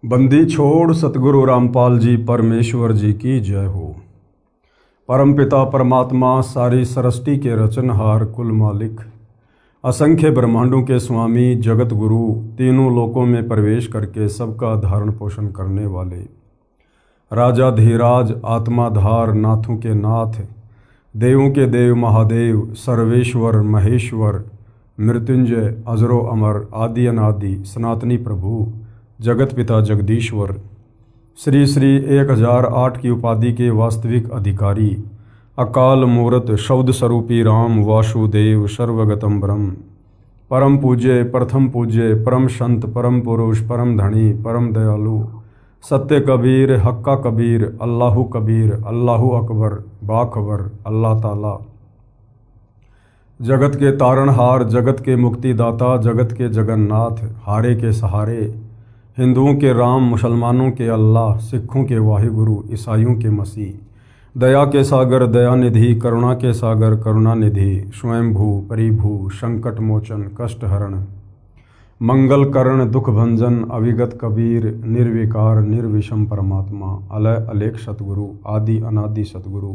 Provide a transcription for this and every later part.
बंदी छोड़ सतगुरु रामपाल जी परमेश्वर जी की जय हो। परमपिता परमात्मा सारी सृष्टि के रचनहार कुल मालिक असंख्य ब्रह्मांडों के स्वामी जगत गुरु तीनों लोकों में प्रवेश करके सबका धारण पोषण करने वाले राजा धीराज आत्माधार नाथों के नाथ देवों के देव महादेव सर्वेश्वर महेश्वर मृत्युंजय अजरो अमर आदि अनादि सनातनी प्रभु जगत पिता जगदीश्वर श्री श्री 1008 की उपाधि के वास्तविक अधिकारी अकाल मूर्त शब्द स्वरूपी राम वासुदेव सर्वगतम ब्रह्म परम पूज्य प्रथम पूज्य परम संत परम पुरुष परम धनी परम दयालु सत्य कबीर हक्का कबीर अल्लाहु अकबर बाखबर अल्लाह ताला जगत के तारणहार जगत के मुक्तिदाता जगत के जगन्नाथ हारे के सहारे हिंदुओं के राम मुसलमानों के अल्लाह सिखों के वाहिगुरु ईसाइयों के मसीह दया के सागर दयानिधि करुणा के सागर करुणानिधि स्वयंभू परिभू संकट मोचन कष्ट हरण मंगल करण दुख भंजन अविगत कबीर निर्विकार निर्विषम परमात्मा अलय अलेख सतगुरु आदि अनादि सतगुरु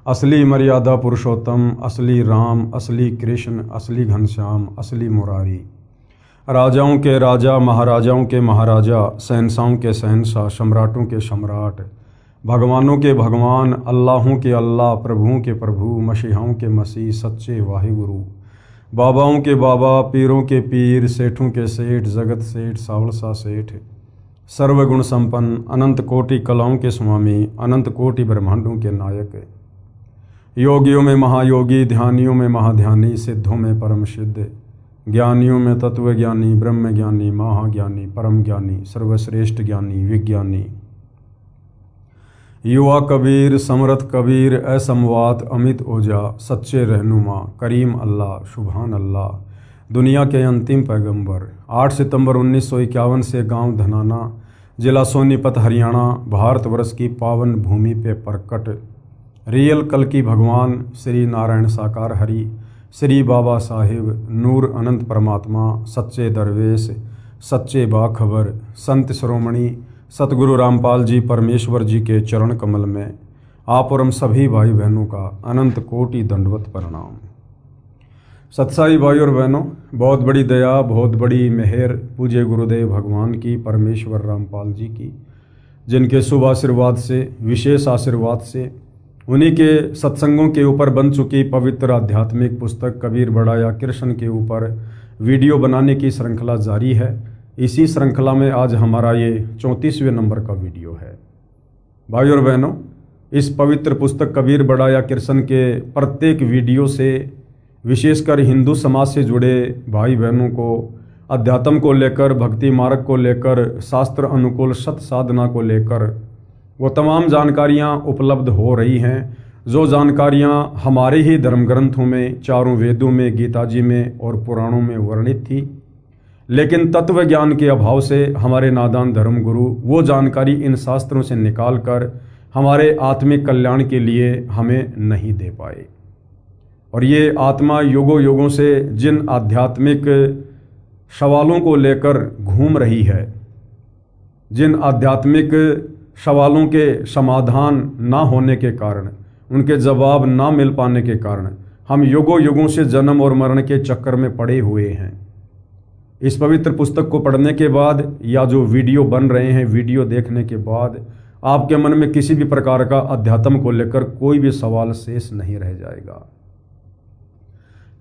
असली मर्यादा पुरुषोत्तम असली राम असली कृष्ण असली घनश्याम असली मुरारी राजाओं के राजा महाराजाओं के महाराजा शहंशाहों के शहंशाह सम्राटों के सम्राट भगवानों के भगवान अल्लाहों के अल्लाह प्रभुओं के प्रभु मसीहाओं के मसीह सच्चे वाहिगुरु बाबाओं के बाबा पीरों के पीर सेठों के सेठ जगत सेठ सावलसा सेठ सर्वगुण संपन्न अनंत कोटि कलाओं के स्वामी अनंत कोटि ब्रह्मांडों के नायक योगियों में महायोगी ध्यानियों में महाध्यानी सिद्धों में परम सिद्ध ज्ञानियों में तत्व ज्ञानी ब्रह्म ज्ञानी महाज्ञानी परम ज्ञानी सर्वश्रेष्ठ ज्ञानी विज्ञानी युवा कबीर समरथ कबीर असमवात अमित ओजा सच्चे रहनुमा करीम अल्लाह सुभान अल्लाह दुनिया के अंतिम पैगंबर 8 सितंबर 1951 से गांव धनाना जिला सोनीपत हरियाणा भारतवर्ष की पावन भूमि पे प्रकट रियल कल की भगवान श्री नारायण साकार हरि श्री बाबा साहिब नूर अनंत परमात्मा सच्चे दरवेश सच्चे बाखबर संत श्रोमणी सतगुरु रामपाल जी परमेश्वर जी के चरण कमल में आप और हम सभी भाई बहनों का अनंत कोटि दंडवत प्रणाम। सत्साई भाई और बहनों, बहुत बड़ी दया बहुत बड़ी मेहर पूज्य गुरुदेव भगवान की परमेश्वर रामपाल जी की, जिनके शुभ आशीर्वाद से विशेष आशीर्वाद से उन्हीं के सत्संगों के ऊपर बन चुकी पवित्र आध्यात्मिक पुस्तक कबीर बड़ा या कृष्ण के ऊपर वीडियो बनाने की श्रृंखला जारी है। इसी श्रृंखला में आज हमारा ये 34वें नंबर का वीडियो है। भाई और बहनों, इस पवित्र पुस्तक कबीर बड़ा या कृष्ण के प्रत्येक वीडियो से विशेषकर हिंदू समाज से जुड़े भाई बहनों को अध्यात्म को लेकर भक्ति मार्ग को लेकर शास्त्र अनुकूल सत साधना को लेकर वो तमाम जानकारियाँ उपलब्ध हो रही हैं, जो जानकारियाँ हमारे ही धर्म ग्रंथों में चारों वेदों में गीता जी में और पुराणों में वर्णित थी, लेकिन तत्व ज्ञान के अभाव से हमारे नादान धर्म गुरु वो जानकारी इन शास्त्रों से निकाल कर हमारे आत्मिक कल्याण के लिए हमें नहीं दे पाए। और ये आत्मा युगों युगों से जिन आध्यात्मिक सवालों को लेकर घूम रही है, जिन आध्यात्मिक सवालों के समाधान ना होने के कारण, उनके जवाब ना मिल पाने के कारण हम युगों युगों से जन्म और मरण के चक्कर में पड़े हुए हैं। इस पवित्र पुस्तक को पढ़ने के बाद या जो वीडियो बन रहे हैं वीडियो देखने के बाद आपके मन में किसी भी प्रकार का अध्यात्म को लेकर कोई भी सवाल शेष नहीं रह जाएगा,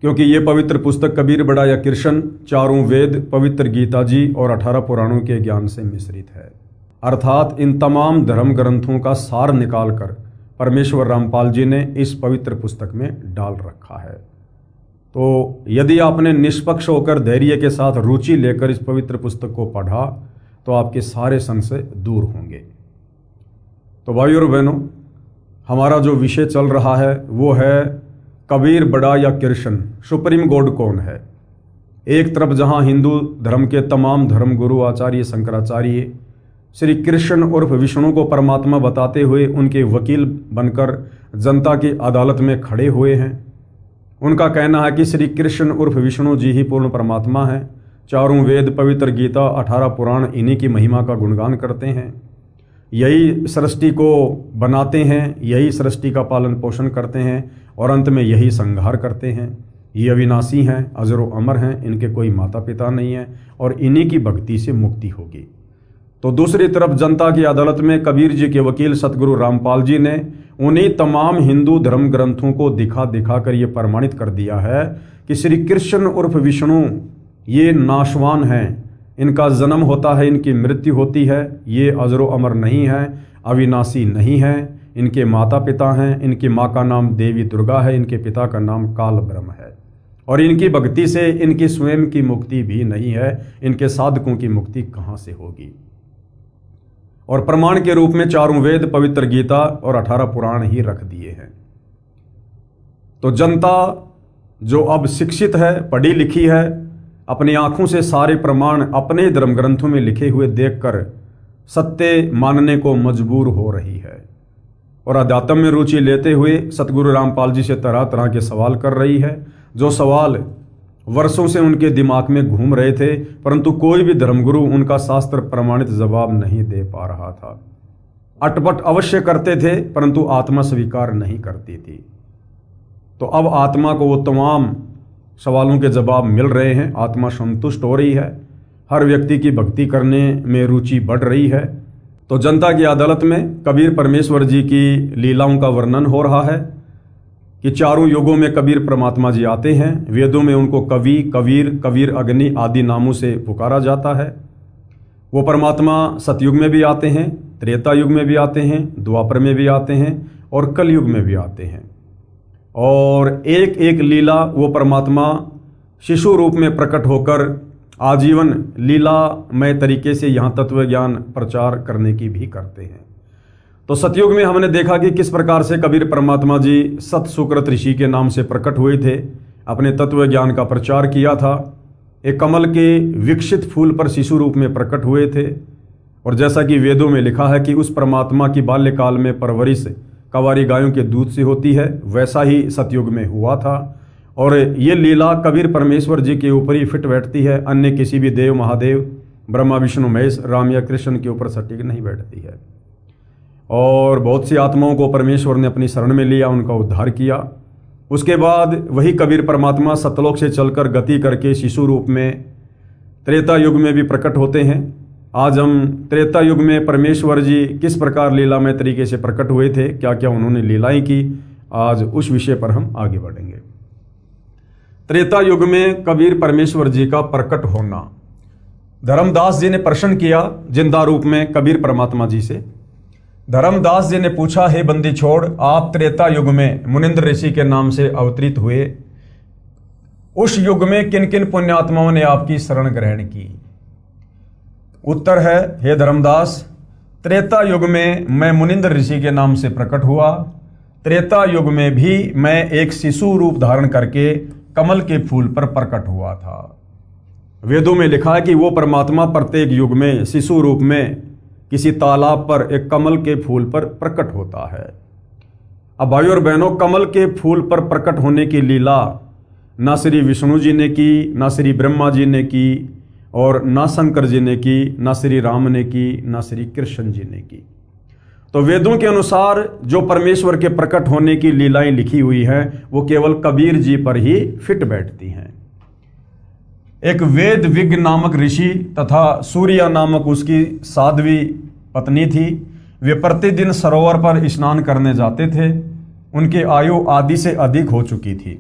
क्योंकि ये पवित्र पुस्तक कबीर बड़ा या कृष्ण चारों वेद पवित्र गीता जी और 18 पुराणों के ज्ञान से मिश्रित है। अर्थात इन तमाम धर्म ग्रंथों का सार निकालकर परमेश्वर रामपाल जी ने इस पवित्र पुस्तक में डाल रखा है। तो यदि आपने निष्पक्ष होकर धैर्य के साथ रुचि लेकर इस पवित्र पुस्तक को पढ़ा तो आपके सारे संशय दूर होंगे। तो भाई और बहनों, हमारा जो विषय चल रहा है वो है कबीर बड़ा या कृष्ण, सुप्रीम गॉड कौन है। एक तरफ जहां हिंदू धर्म के तमाम धर्म गुरु आचार्य शंकराचार्य श्री कृष्ण उर्फ विष्णु को परमात्मा बताते हुए उनके वकील बनकर जनता की अदालत में खड़े हुए हैं। उनका कहना है कि श्री कृष्ण उर्फ विष्णु जी ही पूर्ण परमात्मा हैं, चारों वेद, पवित्र गीता, 18 पुराण इन्हीं की महिमा का गुणगान करते हैं। यही सृष्टि को बनाते हैं, यही सृष्टि का पालन पोषण करते हैं और अंत में यही संहार करते हैं। ये अविनाशी हैं, अजर व अमर हैं, इनके कोई माता पिता नहीं हैं और इन्हीं की भक्ति से मुक्ति होगी। तो दूसरी तरफ जनता की अदालत में कबीर जी के वकील सतगुरु रामपाल जी ने उन्हीं तमाम हिंदू धर्म ग्रंथों को दिखा दिखा कर ये प्रमाणित कर दिया है कि श्री कृष्ण उर्फ विष्णु ये नाशवान हैं, इनका जन्म होता है, इनकी मृत्यु होती है, ये अजर व अमर नहीं है, अविनाशी नहीं है, इनके माता पिता हैं, इनकी माँ का नाम देवी दुर्गा है, इनके पिता का नाम काल ब्रह्म है और इनकी भक्ति से इनकी स्वयं की मुक्ति भी नहीं है, इनके साधकों की मुक्ति कहाँ से होगी। और प्रमाण के रूप में चारों वेद, पवित्र गीता और 18 पुराण ही रख दिए हैं। तो जनता जो अब शिक्षित है, पढ़ी लिखी है, अपनी आंखों से सारे प्रमाण अपने धर्म ग्रंथों में लिखे हुए देखकर सत्य मानने को मजबूर हो रही है और अध्यात्म में रुचि लेते हुए सतगुरु रामपाल जी से तरह तरह के सवाल कर रही है, जो सवाल वर्षों से उनके दिमाग में घूम रहे थे, परंतु कोई भी धर्मगुरु उनका शास्त्र प्रमाणित जवाब नहीं दे पा रहा था। अटपट अवश्य करते थे, परंतु आत्मा स्वीकार नहीं करती थी। तो अब आत्मा को वो तमाम सवालों के जवाब मिल रहे हैं, आत्मा संतुष्ट हो रही है, हर व्यक्ति की भक्ति करने में रुचि बढ़ रही है। तो जनता की अदालत में कबीर परमेश्वर जी की लीलाओं का वर्णन हो रहा है कि चारों युगों में कबीर परमात्मा जी आते हैं। वेदों में उनको कवि, कबीर, कबीर अग्नि आदि नामों से पुकारा जाता है। वो परमात्मा सतयुग में भी आते हैं, त्रेता युग में भी आते हैं, द्वापर में भी आते हैं और कलयुग में भी आते हैं। और एक एक लीला वो परमात्मा शिशु रूप में प्रकट होकर आजीवन लीलामय तरीके से यहाँ तत्व ज्ञान प्रचार करने की भी करते हैं। तो सतयुग में हमने देखा कि किस प्रकार से कबीर परमात्मा जी सत सुकृत ऋषि के नाम से प्रकट हुए थे, अपने तत्व ज्ञान का प्रचार किया था। एक कमल के विकसित फूल पर शिशु रूप में प्रकट हुए थे और जैसा कि वेदों में लिखा है कि उस परमात्मा की बाल्यकाल में परवरिश कवारी गायों के दूध से होती है, वैसा ही सतयुग में हुआ था। और ये लीला कबीर परमेश्वर जी के ऊपर ही फिट बैठती है, अन्य किसी भी देव, महादेव, ब्रह्मा, विष्णु, महेश, राम या कृष्ण के ऊपर सटीक नहीं बैठती है। और बहुत सी आत्माओं को परमेश्वर ने अपनी शरण में लिया, उनका उद्धार किया। उसके बाद वही कबीर परमात्मा सतलोक से चलकर गति करके शिशु रूप में त्रेता युग में भी प्रकट होते हैं। आज हम त्रेता युग में परमेश्वर जी किस प्रकार लीलामय तरीके से प्रकट हुए थे, क्या क्या उन्होंने लीलाएं की, आज उस विषय पर हम आगे बढ़ेंगे। त्रेता युग में कबीर परमेश्वर जी का प्रकट होना। धर्मदास जी ने प्रश्न किया जिंदा रूप में कबीर परमात्मा जी से। धर्मदास जी ने पूछा, हे बंदी छोड़, आप त्रेता युग में मुनिंद्र ऋषि के नाम से अवतरित हुए, उस युग में किन किन पुण्यात्माओं ने आपकी शरण ग्रहण की? उत्तर है, हे धर्मदास, त्रेता युग में मैं मुनिंद्र ऋषि के नाम से प्रकट हुआ। त्रेता युग में भी मैं एक शिशु रूप धारण करके कमल के फूल पर प्रकट हुआ था। वेदों में लिखा है कि वो परमात्मा प्रत्येक युग में शिशु रूप में किसी तालाब पर एक कमल के फूल पर प्रकट होता है। अब भाइयों और बहनों, कमल के फूल पर प्रकट होने की लीला ना श्री विष्णु जी ने की, ना श्री ब्रह्मा जी ने की और ना शंकर जी ने की, ना श्री राम ने की, ना श्री कृष्ण जी ने की। तो वेदों के अनुसार जो परमेश्वर के प्रकट होने की लीलाएं लिखी हुई हैं वो केवल कबीर जी पर ही फिट बैठती हैं। एक वेद विज्ञ नामक ऋषि तथा सूर्या नामक उसकी साध्वी पत्नी थी। वे प्रतिदिन सरोवर पर स्नान करने जाते थे। उनकी आयु आदि से अधिक हो चुकी थी।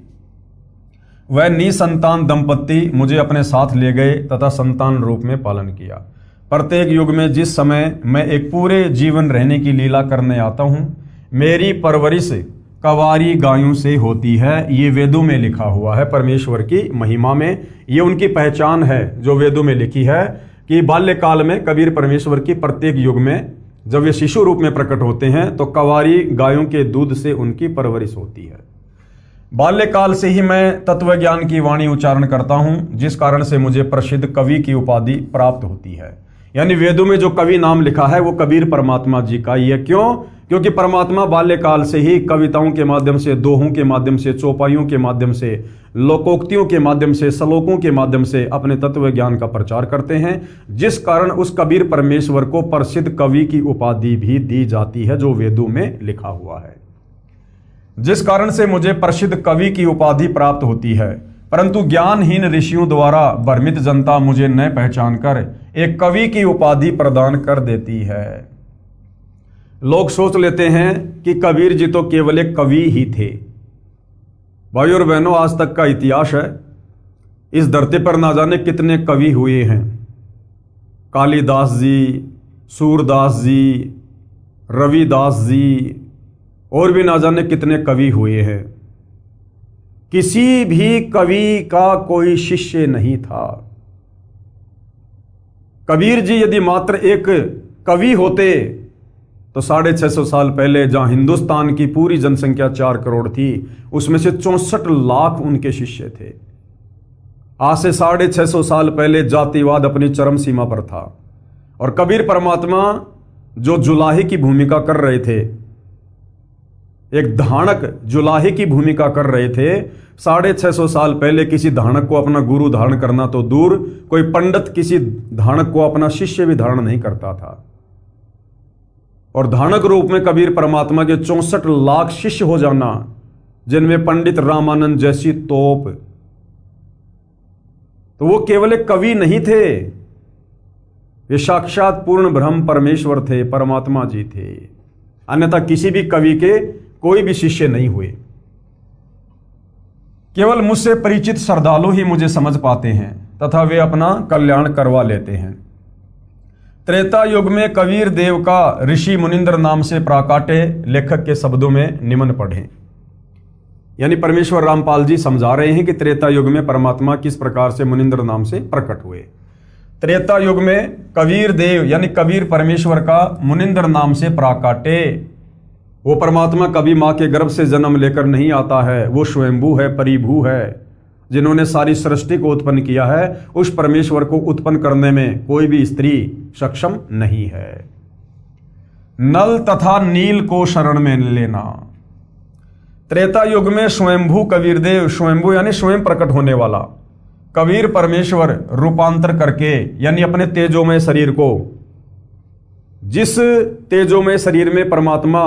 वह निसंतान दंपत्ति मुझे अपने साथ ले गए तथा संतान रूप में पालन किया। प्रत्येक युग में जिस समय मैं एक पूरे जीवन रहने की लीला करने आता हूँ, मेरी परवरिश कवारी गायों से होती है। ये वेदों में लिखा हुआ है, परमेश्वर की महिमा में ये उनकी पहचान है जो वेदों में लिखी है कि बाल्यकाल में कबीर परमेश्वर की प्रत्येक युग में जब वे शिशु रूप में प्रकट होते हैं तो कवारी गायों के दूध से उनकी परवरिश होती है। बाल्यकाल से ही मैं तत्व ज्ञान की वाणी उच्चारण करता हूँ, जिस कारण से मुझे प्रसिद्ध कवि की उपाधि प्राप्त होती है। यानी वेदों में जो कवि नाम लिखा है वो कबीर परमात्मा जी का ही है। क्यों? क्योंकि परमात्मा बाल्यकाल से ही कविताओं के माध्यम से, दोहों के माध्यम से, चौपाइयों के माध्यम से, लोकोक्तियों के माध्यम से, श्लोकों के माध्यम से अपने तत्व ज्ञान का प्रचार करते हैं, जिस कारण उस कबीर परमेश्वर को प्रसिद्ध कवि की उपाधि भी दी जाती है जो वेदों में लिखा हुआ है। जिस कारण से मुझे प्रसिद्ध कवि की उपाधि प्राप्त होती है, परंतु ज्ञानहीन ऋषियों द्वारा भ्रमित जनता मुझे न पहचान कर एक कवि की उपाधि प्रदान कर देती है। लोग सोच लेते हैं कि कबीर जी तो केवल एक कवि ही थे। भाई और बहनों, आज तक का इतिहास है, इस धरती पर ना जाने कितने कवि हुए हैं। कालिदास जी, सूरदास जी, रविदास जी और भी ना जाने कितने कवि हुए हैं। किसी भी कवि का कोई शिष्य नहीं था। कबीर जी यदि मात्र एक कवि होते तो 650 साल पहले जहां हिंदुस्तान की पूरी जनसंख्या 4 करोड़ थी, उसमें से 64 लाख उनके शिष्य थे। आज से 650 साल पहले जातिवाद अपनी चरम सीमा पर था और कबीर परमात्मा जो जुलाहे की भूमिका कर रहे थे, एक धानक जुलाहे की भूमिका कर रहे थे, 650 साल पहले किसी धानक को अपना गुरु धारण करना तो दूर, कोई पंडित किसी धानक को अपना शिष्य भी धारण नहीं करता था। और धानक रूप में कबीर परमात्मा के 64 लाख शिष्य हो जाना, जिनमें पंडित रामानंद जैसी तोप, तो वो केवल एक कवि नहीं थे, वे साक्षात पूर्ण ब्रह्म परमेश्वर थे, परमात्मा जी थे। अन्यथा किसी भी कवि के कोई भी शिष्य नहीं हुए। केवल मुझसे परिचित श्रद्धालु ही मुझे समझ पाते हैं तथा वे अपना कल्याण करवा लेते हैं। त्रेता युग में कबीर देव का ऋषि मुनिंद्र नाम से प्राकाट्य लेखक के शब्दों में निम्न पढ़ें। यानी परमेश्वर रामपाल जी समझा रहे हैं कि त्रेता युग में परमात्मा किस प्रकार से मुनिंद्र नाम से प्रकट हुए। त्रेता युग में कबीर देव यानी कबीर परमेश्वर का मुनिंद्र नाम से प्राकाट्य, वो परमात्मा कभी मां के गर्भ से जन्म लेकर नहीं आता है, वो स्वयंभू है, परिभू है, जिन्होंने सारी सृष्टि को उत्पन्न किया है। उस परमेश्वर को उत्पन्न करने में कोई भी स्त्री सक्षम नहीं है। नल तथा नील को शरण में लेना। त्रेता युग में स्वयंभू कबीर देव, स्वयंभू यानी स्वयं प्रकट होने वाला, कबीर परमेश्वर रूपांतर करके यानी अपने तेजोमय शरीर को, जिस तेजोमय शरीर में परमात्मा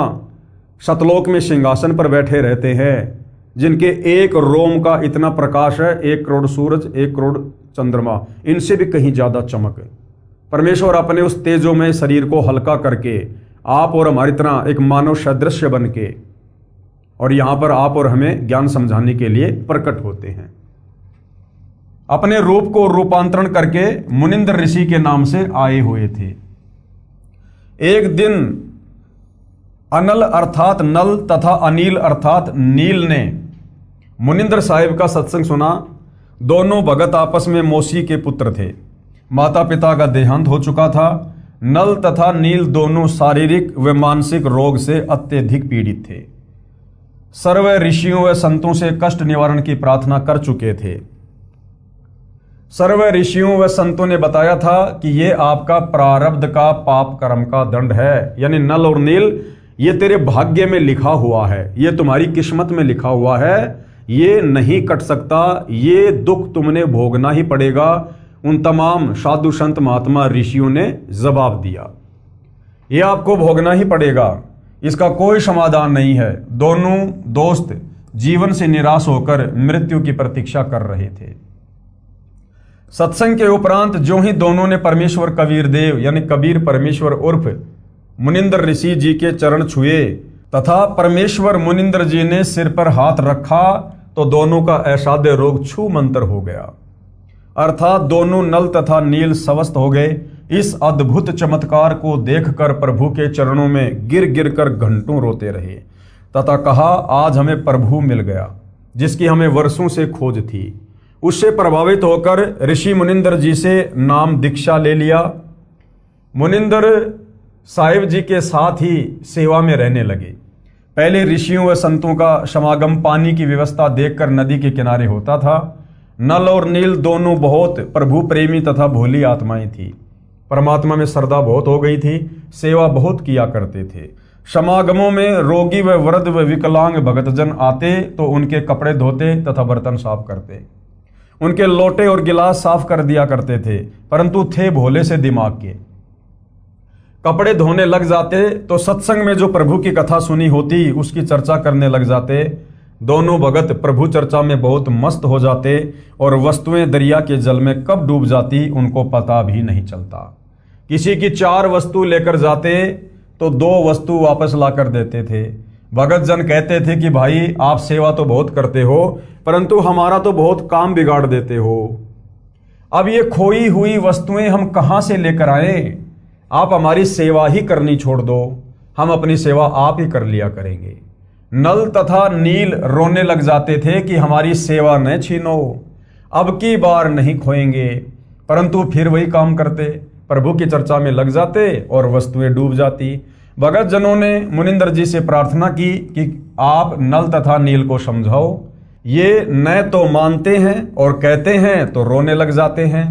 सतलोक में सिंहासन पर बैठे रहते हैं, जिनके एक रोम का इतना प्रकाश है, 1 करोड़ सूरज, 1 करोड़ चंद्रमा, इनसे भी कहीं ज्यादा चमक, परमेश्वर अपने उस तेजोमय शरीर को हल्का करके आप और हमारी तरह एक मानव सदृश्य बन के और यहां पर आप और हमें ज्ञान समझाने के लिए प्रकट होते हैं। अपने रूप को रूपांतरण करके मुनिंद्र ऋषि के नाम से आए हुए थे। एक दिन अनल अर्थात नल तथा अनिल अर्थात नील ने मुनिंद्र साहिब का सत्संग सुना। दोनों भगत आपस में मौसी के पुत्र थे। माता पिता का देहांत हो चुका था। नल तथा नील दोनों शारीरिक व मानसिक रोग से अत्यधिक पीड़ित थे। सर्व ऋषियों व संतों से कष्ट निवारण की प्रार्थना कर चुके थे। सर्व ऋषियों व संतों ने बताया था कि ये आपका प्रारब्ध का पाप कर्म का दंड है, यानी नल और नील, ये तेरे भाग्य में लिखा हुआ है, ये तुम्हारी किस्मत में लिखा हुआ है, ये नहीं कट सकता, ये दुख तुमने भोगना ही पड़ेगा। उन तमाम साधु संत महात्मा ऋषियों ने जवाब दिया, ये आपको भोगना ही पड़ेगा, इसका कोई समाधान नहीं है। दोनों दोस्त जीवन से निराश होकर मृत्यु की प्रतीक्षा कर रहे थे। सत्संग के उपरांत जो ही दोनों ने परमेश्वर कबीर देव यानी कबीर परमेश्वर उर्फ मुनिंद्र ऋषि जी के चरण छुए तथा परमेश्वर मुनिंद्र जी ने सिर पर हाथ रखा तो दोनों का असाध्य रोग छू मंतर हो गया, अर्थात दोनों नल तथा नील स्वस्थ हो गए। इस अद्भुत चमत्कार को देखकर प्रभु के चरणों में गिर गिर कर घंटों रोते रहे तथा कहा, आज हमें प्रभु मिल गया जिसकी हमें वर्षों से खोज थी। उससे प्रभावित होकर ऋषि मुनिंद्र जी से नाम दीक्षा ले लिया। मुनिंद्र साहिब जी के साथ ही सेवा में रहने लगे। पहले ऋषियों व संतों का समागम पानी की व्यवस्था देखकर नदी के किनारे होता था। नल और नील दोनों बहुत प्रभु प्रेमी तथा भोली आत्माएं थी। परमात्मा में श्रद्धा बहुत हो गई थी, सेवा बहुत किया करते थे। समागमों में रोगी व वृद्ध व विकलांग भक्तजन आते तो उनके कपड़े धोते तथा बर्तन साफ करते, उनके लोटे और गिलास साफ कर दिया करते थे, परंतु थे भोले से दिमाग के। कपड़े धोने लग जाते तो सत्संग में जो प्रभु की कथा सुनी होती उसकी चर्चा करने लग जाते। दोनों भगत प्रभु चर्चा में बहुत मस्त हो जाते और वस्तुएं दरिया के जल में कब डूब जाती उनको पता भी नहीं चलता। किसी की 4 वस्तु लेकर जाते तो 2 वस्तु वापस ला कर देते थे। भगत जन कहते थे कि भाई आप सेवा तो बहुत करते हो, परंतु हमारा तो बहुत काम बिगाड़ देते हो। अब ये खोई हुई वस्तुएं हम कहां से लेकर आए? आप हमारी सेवा ही करनी छोड़ दो, हम अपनी सेवा आप ही कर लिया करेंगे। नल तथा नील रोने लग जाते थे कि हमारी सेवा न छीनो, अब की बार नहीं खोएंगे, परंतु फिर वही काम करते, प्रभु की चर्चा में लग जाते और वस्तुएं डूब जाती। भगत जनों ने मुनिंदर जी से प्रार्थना की कि आप नल तथा नील को समझाओ, ये न तो मानते हैं और कहते हैं तो रोने लग जाते हैं।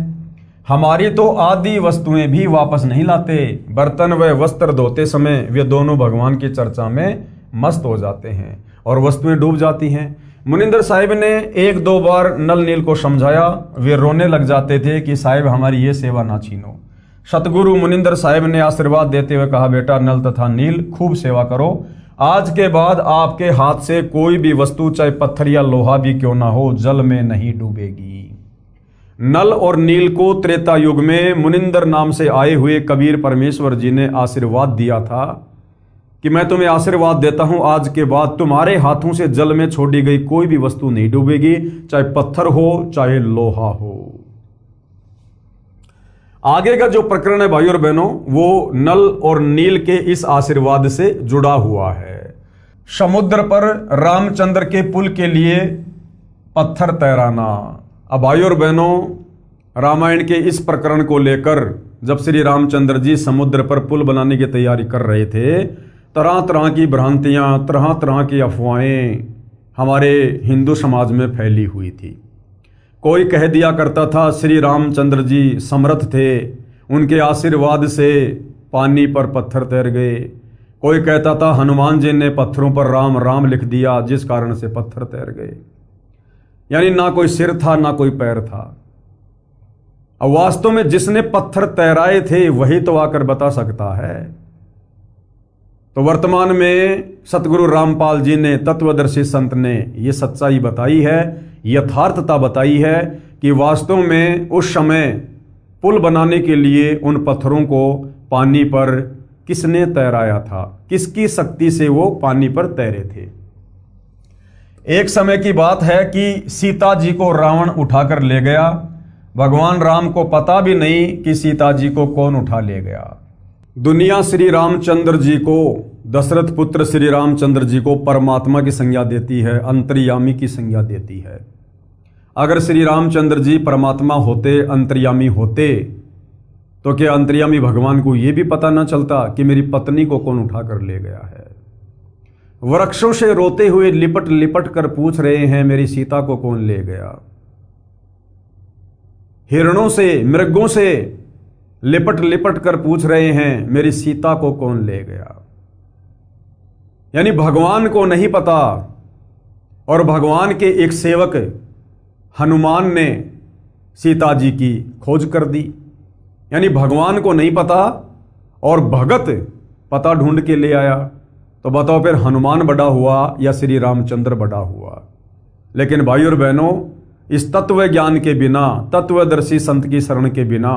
हमारी तो आदि वस्तुएं भी वापस नहीं लाते। बर्तन व वस्त्र धोते समय वे दोनों भगवान की चर्चा में मस्त हो जाते हैं और वस्तुएं डूब जाती हैं। मुनिंदर साहिब ने 1-2 बार नल नील को समझाया, वे रोने लग जाते थे कि साहिब हमारी ये सेवा ना छीनो। सतगुरु मुनिंदर साहिब ने आशीर्वाद देते हुए कहा, बेटा नल तथा नील खूब सेवा करो, आज के बाद आपके हाथ से कोई भी वस्तु चाहे पत्थर या लोहा भी क्यों ना हो जल में नहीं डूबेगी। नल और नील को त्रेता युग में मुनिंदर नाम से आए हुए कबीर परमेश्वर जी ने आशीर्वाद दिया था कि मैं तुम्हें आशीर्वाद देता हूं, आज के बाद तुम्हारे हाथों से जल में छोड़ी गई कोई भी वस्तु नहीं डूबेगी, चाहे पत्थर हो चाहे लोहा हो। आगे का जो प्रकरण है भाई और बहनों, वो नल और नील के इस आशीर्वाद से जुड़ा हुआ है। समुद्र पर रामचंद्र के पुल के लिए पत्थर तैराना। अब भाई और बहनों, रामायण के इस प्रकरण को लेकर जब श्री रामचंद्र जी समुद्र पर पुल बनाने की तैयारी कर रहे थे, तरह तरह की भ्रांतियां, तरह तरह की अफवाहें हमारे हिंदू समाज में फैली हुई थी। कोई कह दिया करता था श्री रामचंद्र जी समर्थ थे, उनके आशीर्वाद से पानी पर पत्थर तैर गए। कोई कहता था हनुमान जी ने पत्थरों पर राम राम लिख दिया, जिस कारण से पत्थर तैर गए। यानी ना कोई सिर था ना कोई पैर था। अब वास्तव में जिसने पत्थर तैराए थे वही तो आकर बता सकता है। तो वर्तमान में सतगुरु रामपाल जी ने, तत्वदर्शी संत ने ये सच्चाई बताई है, यथार्थता बताई है कि वास्तव में उस समय पुल बनाने के लिए उन पत्थरों को पानी पर किसने तैराया था, किसकी शक्ति से वो पानी पर तैरे थे। एक समय की बात है कि सीता जी को रावण उठाकर ले गया। भगवान राम को पता भी नहीं कि सीता जी को कौन उठा ले गया। दुनिया श्री रामचंद्र जी को, दशरथ पुत्र श्री रामचंद्र जी को परमात्मा की संज्ञा देती है, अंतर्यामी की संज्ञा देती है। अगर श्री रामचंद्र जी परमात्मा होते, अंतर्यामी होते, तो क्या अंतर्यामी भगवान को यह भी पता न चलता कि मेरी पत्नी को कौन उठा कर ले गया है? वृक्षों से रोते हुए लिपट लिपट कर पूछ रहे हैं मेरी सीता को कौन ले गया। हिरणों से, मृगों से लिपट लिपट कर पूछ रहे हैं मेरी सीता को कौन ले गया। यानी भगवान को नहीं पता। और भगवान के एक सेवक हनुमान ने सीता जी की खोज कर दी। यानी भगवान को नहीं पता और भगत पता ढूंढ के ले आया। तो बताओ फिर हनुमान बड़ा हुआ या श्री रामचंद्र बड़ा हुआ? लेकिन भाई और बहनों, इस तत्व ज्ञान के बिना, तत्वदर्शी संत की शरण के बिना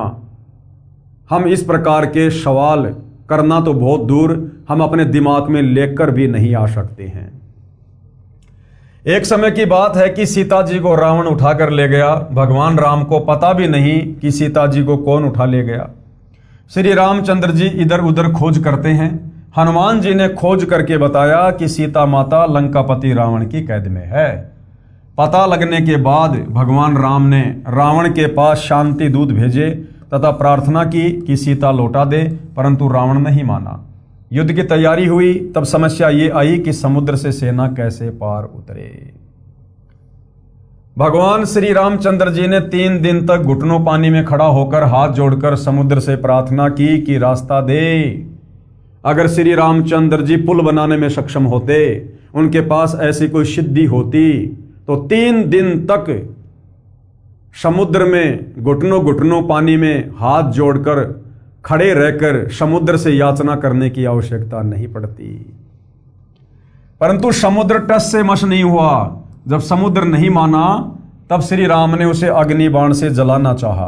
हम इस प्रकार के सवाल करना तो बहुत दूर, हम अपने दिमाग में लेकर भी नहीं आ सकते हैं। एक समय की बात है कि सीता जी को रावण उठाकर ले गया। भगवान राम को पता भी नहीं कि सीता जी को कौन उठा ले गया। श्री रामचंद्र जी इधर उधर खोज करते हैं। हनुमान जी ने खोज करके बताया कि सीता माता लंकापति रावण की कैद में है। पता लगने के बाद भगवान राम ने रावण के पास शांति दूत भेजे तथा प्रार्थना की कि सीता लौटा दे, परंतु रावण नहीं माना। युद्ध की तैयारी हुई, तब समस्या ये आई कि समुद्र से सेना कैसे पार उतरे। भगवान श्री रामचंद्र जी ने 3 दिन तक घुटनों पानी में खड़ा होकर हाथ जोड़कर समुद्र से प्रार्थना की कि रास्ता दे। अगर श्री रामचंद्र जी पुल बनाने में सक्षम होते, उनके पास ऐसी कोई सिद्धि होती, तो 3 दिन तक समुद्र में घुटनों पानी में हाथ जोड़कर खड़े रहकर समुद्र से याचना करने की आवश्यकता नहीं पड़ती। परंतु समुद्र टस से मस नहीं हुआ। जब समुद्र नहीं माना, तब श्री राम ने उसे अग्नि बाण से जलाना चाहा।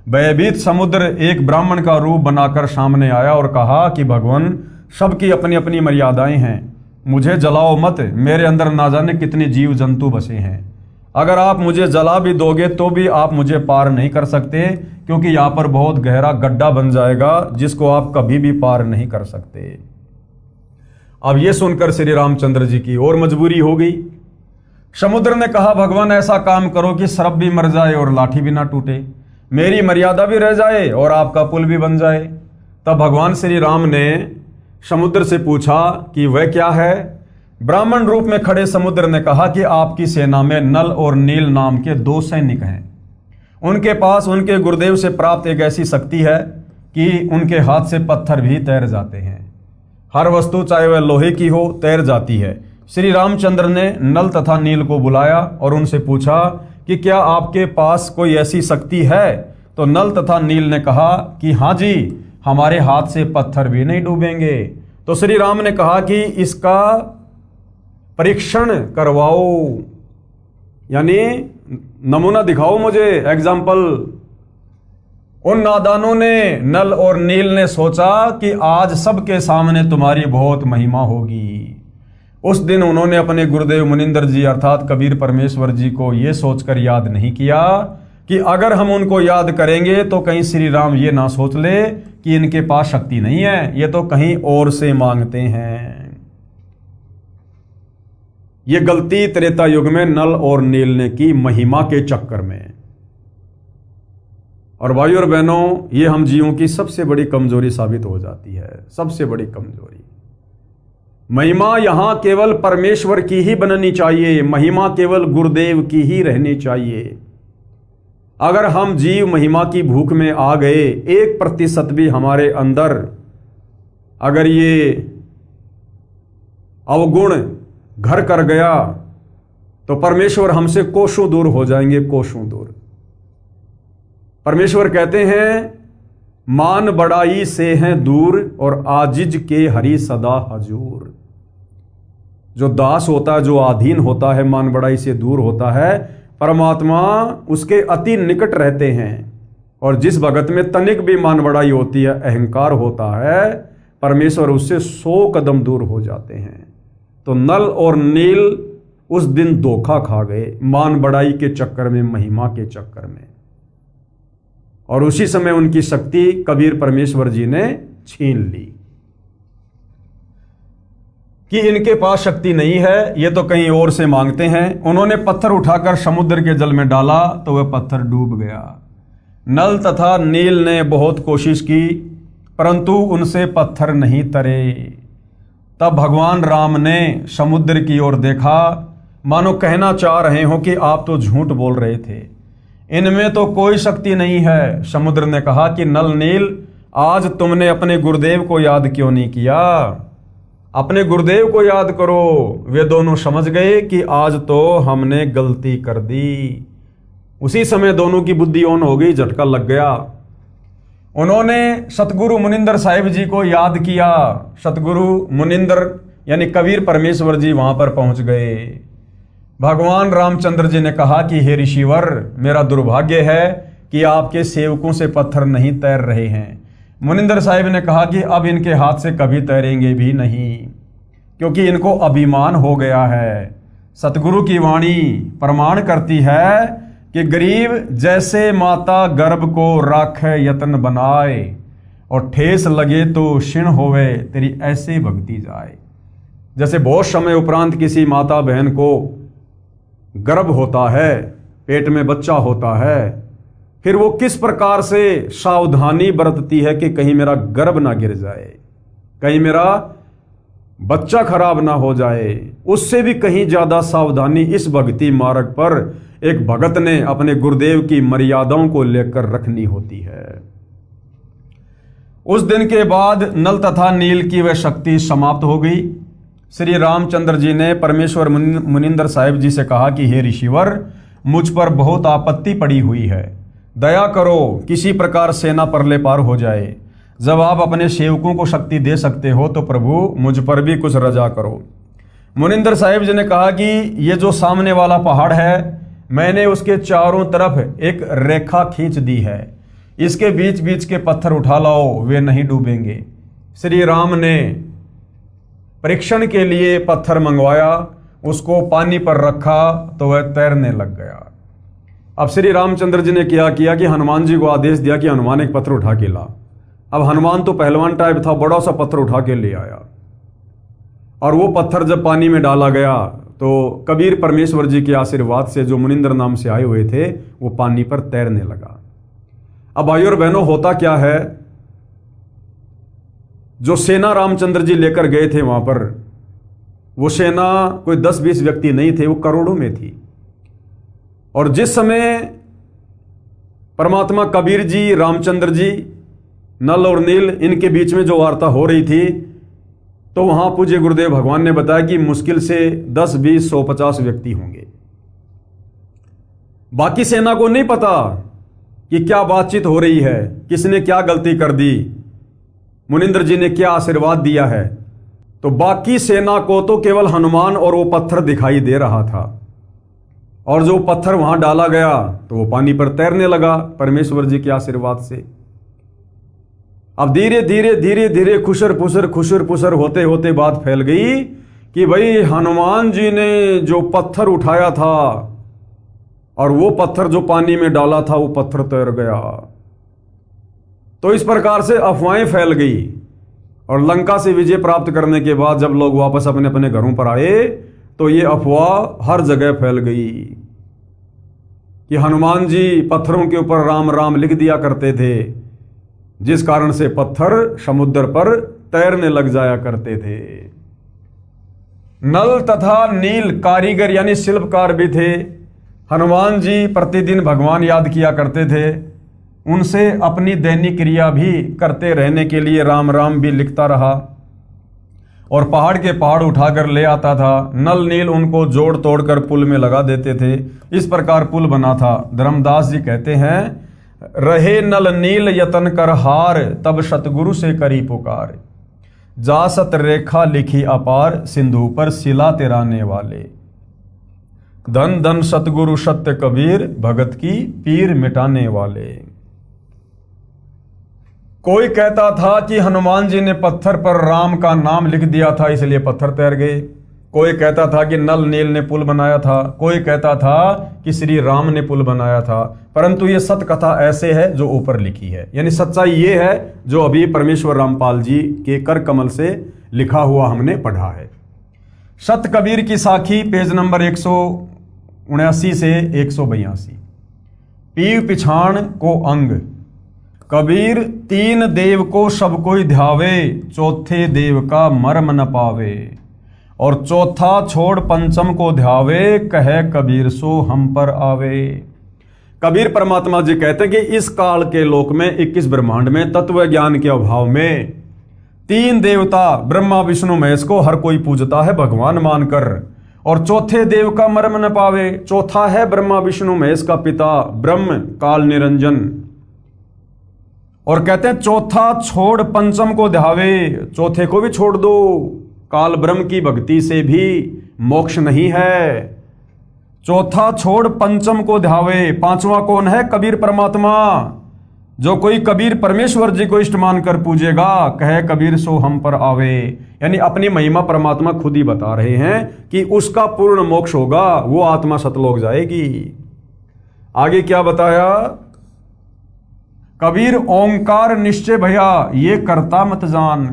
भयभीत समुद्र एक ब्राह्मण का रूप बनाकर सामने आया और कहा कि भगवान, सबकी अपनी अपनी मर्यादाएं हैं, मुझे जलाओ मत, मेरे अंदर ना जाने कितने जीव जंतु बसे हैं। अगर आप मुझे जला भी दोगे तो भी आप मुझे पार नहीं कर सकते, क्योंकि यहाँ पर बहुत गहरा गड्ढा बन जाएगा जिसको आप कभी भी पार नहीं कर सकते। अब ये सुनकर श्री रामचंद्र जी की और मजबूरी हो गई। समुद्र ने कहा, भगवान ऐसा काम करो कि सर्प भी मर जाए और लाठी भी ना टूटे, मेरी मर्यादा भी रह जाए और आपका पुल भी बन जाए। तब भगवान श्री राम ने समुद्र से पूछा कि वह क्या है। ब्राह्मण रूप में खड़े समुद्र ने कहा कि आपकी सेना में नल और नील नाम के 2 सैनिक हैं। उनके पास उनके गुरुदेव से प्राप्त एक ऐसी शक्ति है कि उनके हाथ से पत्थर भी तैर जाते हैं। हर वस्तु चाहे वह लोहे की हो तैर जाती है। श्री रामचंद्र ने नल तथा नील को बुलाया और उनसे पूछा कि क्या आपके पास कोई ऐसी शक्ति है। तो नल तथा नील ने कहा कि हाँ जी, हमारे हाथ से पत्थर भी नहीं डूबेंगे। तो श्री राम ने कहा कि इसका परीक्षण करवाओ, यानी नमूना दिखाओ मुझे, एग्जाम्पल। उन नादानों ने, नल और नील ने सोचा कि आज सबके सामने तुम्हारी बहुत महिमा होगी। उस दिन उन्होंने अपने गुरुदेव मुनिंदर जी अर्थात कबीर परमेश्वर जी को यह सोचकर याद नहीं किया कि अगर हम उनको याद करेंगे तो कहीं श्री राम ये ना सोच ले कि इनके पास शक्ति नहीं है, ये तो कहीं और से मांगते हैं। ये गलती त्रेता युग में नल और नील ने की महिमा के चक्कर में। और भाइयों और बहनों, ये हम जीवों की सबसे बड़ी कमजोरी साबित हो जाती है, सबसे बड़ी कमजोरी। महिमा यहां केवल परमेश्वर की ही बननी चाहिए, महिमा केवल गुरुदेव की ही रहनी चाहिए। अगर हम जीव महिमा की भूख में आ गए, 1% भी हमारे अंदर अगर ये अवगुण घर कर गया तो परमेश्वर हमसे कोसों दूर हो जाएंगे, कोसों दूर। परमेश्वर कहते हैं, मान बड़ाई से हैं दूर और आजिज के हरि सदा हजूर। जो दास होता है, जो अधीन होता है, मान बड़ाई से दूर होता है, परमात्मा उसके अति निकट रहते हैं। और जिस भगत में तनिक भी मान बड़ाई होती है, अहंकार होता है, परमेश्वर उससे 100 कदम दूर हो जाते हैं। तो नल और नील उस दिन धोखा खा गए, मान बड़ाई के चक्कर में, महिमा के चक्कर में। और उसी समय उनकी शक्ति कबीर परमेश्वर जी ने छीन ली कि इनके पास शक्ति नहीं है, ये तो कहीं और से मांगते हैं। उन्होंने पत्थर उठाकर समुद्र के जल में डाला तो वह पत्थर डूब गया। नल तथा नील ने बहुत कोशिश की, परंतु उनसे पत्थर नहीं तरे। तब भगवान राम ने समुद्र की ओर देखा, मानो कहना चाह रहे हो कि आप तो झूठ बोल रहे थे, इनमें तो कोई शक्ति नहीं है। समुद्र ने कहा कि नल नील, आज तुमने अपने गुरुदेव को याद क्यों नहीं किया? अपने गुरुदेव को याद करो। वे दोनों समझ गए कि आज तो हमने गलती कर दी। उसी समय दोनों की बुद्धि ऑन हो गई, झटका लग गया। उन्होंने सतगुरु मुनिंदर साहिब जी को याद किया। सतगुरु मुनिंदर यानी कबीर परमेश्वर जी वहां पर पहुंच गए। भगवान रामचंद्र जी ने कहा कि हे ऋषिवर, मेरा दुर्भाग्य है कि आपके सेवकों से पत्थर नहीं तैर रहे हैं। मुनिंदर साहिब ने कहा कि अब इनके हाथ से कभी तैरेंगे भी नहीं, क्योंकि इनको अभिमान हो गया है। सतगुरु की वाणी प्रमाण करती है कि गरीब जैसे माता गर्भ को राखे यत्न बनाए, और ठेस लगे तो क्षीण होवे तेरी ऐसे भक्ति जाए। जैसे बहुत समय उपरांत किसी माता बहन को गर्भ होता है, पेट में बच्चा होता है, फिर वो किस प्रकार से सावधानी बरतती है कि कहीं मेरा गर्भ ना गिर जाए, कहीं मेरा बच्चा खराब ना हो जाए। उससे भी कहीं ज्यादा सावधानी इस भक्ति मार्ग पर एक भगत ने अपने गुरुदेव की मर्यादाओं को लेकर रखनी होती है। उस दिन के बाद नल तथा नील की वह शक्ति समाप्त हो गई। श्री रामचंद्र जी ने परमेश्वर मुनिंदर साहिब जी से कहा कि हे ऋषिवर, मुझ पर बहुत आपत्ति पड़ी हुई है, दया करो, किसी प्रकार सेना परले पार हो जाए। जब आप अपने सेवकों को शक्ति दे सकते हो तो प्रभु मुझ पर भी कुछ रजा करो। मुनिंदर साहिब जी ने कहा कि ये जो सामने वाला पहाड़ है, मैंने उसके चारों तरफ एक रेखा खींच दी है, इसके बीच बीच के पत्थर उठा लाओ, वे नहीं डूबेंगे। श्री राम ने परीक्षण के लिए पत्थर मंगवाया, उसको पानी पर रखा तो वह तैरने लग गया। अब श्री रामचंद्र जी ने क्या किया कि हनुमान जी को आदेश दिया कि हनुमान एक पत्थर उठा के ला। अब हनुमान तो पहलवान टाइप था, बड़ा सा पत्थर उठा के ले आया, और वो पत्थर जब पानी में डाला गया तो कबीर परमेश्वर जी के आशीर्वाद से, जो मुनिंदर नाम से आए हुए थे, वो पानी पर तैरने लगा। अब भाइयों और बहनों, होता क्या है, जो सेना रामचंद्र जी लेकर गए थे वहां पर, वो सेना कोई 10-20 व्यक्ति नहीं थे, वो करोड़ों में थी। और जिस समय परमात्मा कबीर जी, रामचंद्र जी, नल और नील, इनके बीच में जो वार्ता हो रही थी, तो वहां पूज्य गुरुदेव भगवान ने बताया कि मुश्किल से 10, 20, 100, 50 व्यक्ति होंगे। बाकी सेना को नहीं पता कि क्या बातचीत हो रही है, किसने क्या गलती कर दी, मुनिंदर जी ने क्या आशीर्वाद दिया है। तो बाकी सेना को तो केवल हनुमान और वो पत्थर दिखाई दे रहा था, और जो पत्थर वहां डाला गया तो वो पानी पर तैरने लगा परमेश्वर जी के आशीर्वाद से। अब धीरे धीरे धीरे धीरे खुशर पुसर होते होते बात फैल गई कि भाई हनुमान जी ने जो पत्थर उठाया था और वो पत्थर जो पानी में डाला था, वो पत्थर तैर गया। तो इस प्रकार से अफवाहें फैल गई, और लंका से विजय प्राप्त करने के बाद जब लोग वापस अपने अपने घरों पर आए तो ये अफवाह हर जगह फैल गई कि हनुमान जी पत्थरों के ऊपर राम राम लिख दिया करते थे, जिस कारण से पत्थर समुद्र पर तैरने लग जाया करते थे। नल तथा नील कारीगर यानी शिल्पकार भी थे। हनुमान जी प्रतिदिन भगवान याद किया करते थे, उनसे अपनी दैनिक क्रिया भी करते रहने के लिए राम राम भी लिखता रहा, और पहाड़ के पहाड़ उठाकर ले आता था। नल नील उनको जोड़ तोड़कर पुल में लगा देते थे। इस प्रकार पुल बना था। धर्मदास जी कहते हैं, रहे नल नील यतन कर हार, तब सतगुरु से करी पुकार। जा सत रेखा लिखी अपार, सिंधु पर सिला तिराने वाले। धन धन सतगुरु सत्य कबीर, भगत की पीर मिटाने वाले। कोई कहता था कि हनुमान जी ने पत्थर पर राम का नाम लिख दिया था, इसलिए पत्थर तैर गए। कोई कहता था कि नल नील ने पुल बनाया था। कोई कहता था कि श्री राम ने पुल बनाया था। परंतु ये सत्य कथा ऐसे है जो ऊपर लिखी है, यानी सच्चाई ये है जो अभी परमेश्वर रामपाल जी के कर कमल से लिखा हुआ हमने पढ़ा है। सत कबीर की साखी, पेज नंबर 179 से 182। पीव पिछाण को अंग, कबीर तीन देव को सब कोई ध्यावे, चौथे देव का मर्म न पावे। और चौथा छोड़ पंचम को ध्यावे, कहे कबीर सो हम पर आवे। कबीर परमात्मा जी कहते हैं कि इस काल के लोक में 21 ब्रह्मांड में तत्व ज्ञान के अभाव में तीन देवता ब्रह्मा विष्णु महेश को हर कोई पूजता है भगवान मानकर, और चौथे देव का मर्म न पावे। चौथा है ब्रह्मा विष्णु महेश का पिता ब्रह्म काल निरंजन। और कहते हैं चौथा छोड़ पंचम को ध्यावे, चौथे को भी छोड़ दो, काल ब्रह्म की भक्ति से भी मोक्ष नहीं है। चौथा छोड़ पंचम को ध्यावे। पांचवा कौन है? कबीर परमात्मा। जो कोई कबीर परमेश्वर जी को इष्ट मानकर पूजेगा, कहे कबीर सो हम पर आवे। यानी अपनी महिमा परमात्मा खुद ही बता रहे हैं कि उसका पूर्ण मोक्ष होगा, वो आत्मा सतलोक जाएगी। आगे क्या बताया? कबीर ओंकार निश्चय भया, ये करता मत जान।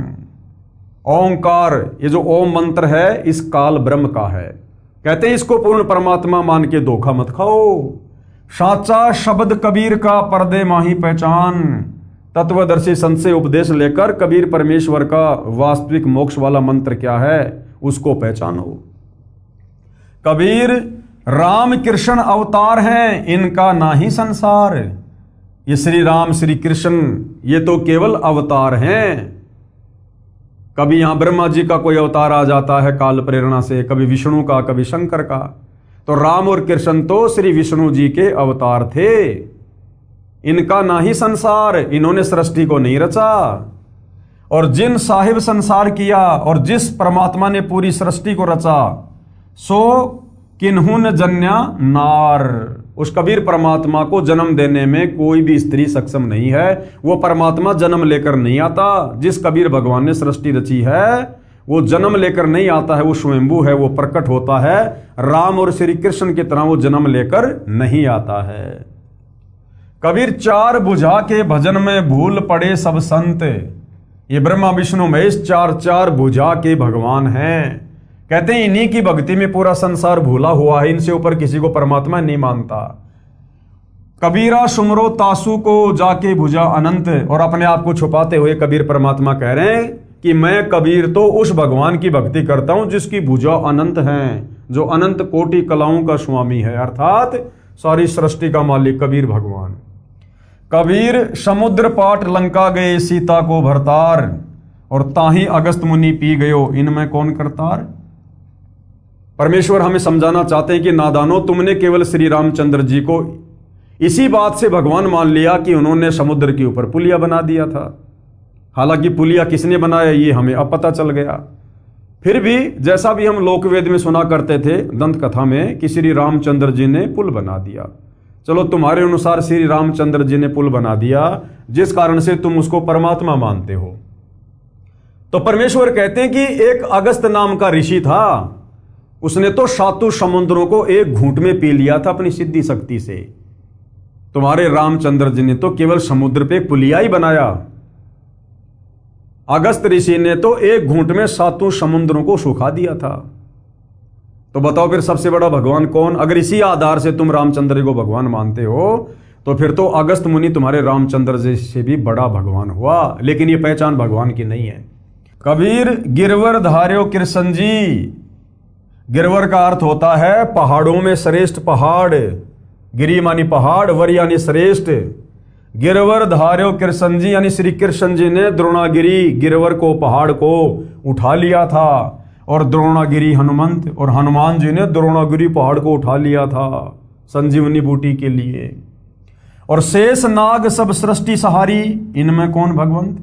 ओंकार, ये जो ओम मंत्र है, इस काल ब्रह्म का है। कहते हैं इसको पूर्ण परमात्मा मान के धोखा मत खाओ। साचा शब्द कबीर का पर्दे माही पहचान। तत्वदर्शी संत से उपदेश लेकर कबीर परमेश्वर का वास्तविक मोक्ष वाला मंत्र क्या है, उसको पहचानो। कबीर राम कृष्ण अवतार हैं, इनका नाही संसार। ये श्री राम श्री कृष्ण ये तो केवल अवतार हैं। कभी यहां ब्रह्मा जी का कोई अवतार आ जाता है काल प्रेरणा से, कभी विष्णु का, कभी शंकर का। तो राम और कृष्ण तो श्री विष्णु जी के अवतार थे। इनका नाही संसार, इन्होंने सृष्टि को नहीं रचा। और जिन साहिब संसार किया और जिस परमात्मा ने पूरी सृष्टि को रचा, सो किन्हुन जन्या नार। उस कबीर परमात्मा को जन्म देने में कोई भी स्त्री सक्षम नहीं है। वो परमात्मा जन्म लेकर नहीं आता। जिस कबीर भगवान ने सृष्टि रची है वो जन्म लेकर नहीं आता है, वो स्वयंभू है, वो प्रकट होता है। राम और श्री कृष्ण की तरह वो जन्म लेकर नहीं आता है। कबीर चार बुझा के भजन में भूल पड़े सब संत। ये ब्रह्मा विष्णु महेश चार चार बुझा के भगवान हैं। कहते हैं इन्हीं की भक्ति में पूरा संसार भूला हुआ है, इनसे ऊपर किसी को परमात्मा नहीं मानता। कबीरा सुमरो तासु को जाके भुजा अनंत। और अपने आप को छुपाते हुए कबीर परमात्मा कह रहे हैं कि मैं कबीर तो उस भगवान की भक्ति करता हूं जिसकी भुजा अनंत है, जो अनंत कोटि कलाओं का स्वामी है, अर्थात सारी सृष्टि का मालिक कबीर भगवान। कबीर समुद्र पाट लंका गए सीता को भरतार। और ताही अगस्त मुनि पी गयो इनमें कौन करतार। परमेश्वर हमें समझाना चाहते हैं कि नादानो, तुमने केवल श्री रामचंद्र जी को इसी बात से भगवान मान लिया कि उन्होंने समुद्र के ऊपर पुलिया बना दिया था। हालांकि पुलिया किसने बनाया ये हमें अब पता चल गया। फिर भी जैसा भी हम लोकवेद में सुना करते थे दंत कथा में कि श्री रामचंद्र जी ने पुल बना दिया। चलो तुम्हारे अनुसार श्री रामचंद्र जी ने पुल बना दिया, जिस कारण से तुम उसको परमात्मा मानते हो। तो परमेश्वर कहते हैं कि एक अगस्त नाम का ऋषि था, उसने तो सातों समुद्रों को एक घूंट में पी लिया था अपनी सिद्धि शक्ति से। तुम्हारे रामचंद्र जी ने तो केवल समुद्र पे पुलिया ही बनाया। अगस्त ऋषि ने तो एक घूंट में सातों समुद्रों को सुखा दिया था। तो बताओ फिर सबसे बड़ा भगवान कौन। अगर इसी आधार से तुम रामचंद्र जी को भगवान मानते हो तो फिर तो अगस्त मुनि तुम्हारे रामचंद्र जी से भी बड़ा भगवान हुआ। लेकिन ये पहचान भगवान की नहीं है। कबीर गिरवर धार्यो कृष्ण जी। गिरवर का अर्थ होता है पहाड़ों में श्रेष्ठ पहाड़। गिरी मानी पहाड़, वर यानी श्रेष्ठ। गिरवर धार्यो कृष्ण जी यानी श्री कृष्ण जी ने द्रोणागिरी गिरवर को, पहाड़ को उठा लिया था। और द्रोणागिरी हनुमंत, और हनुमान जी ने द्रोणागिरी पहाड़ को उठा लिया था संजीवनी बूटी के लिए। और शेष नाग सब सृष्टि सहारी, इनमें कौन भगवंत।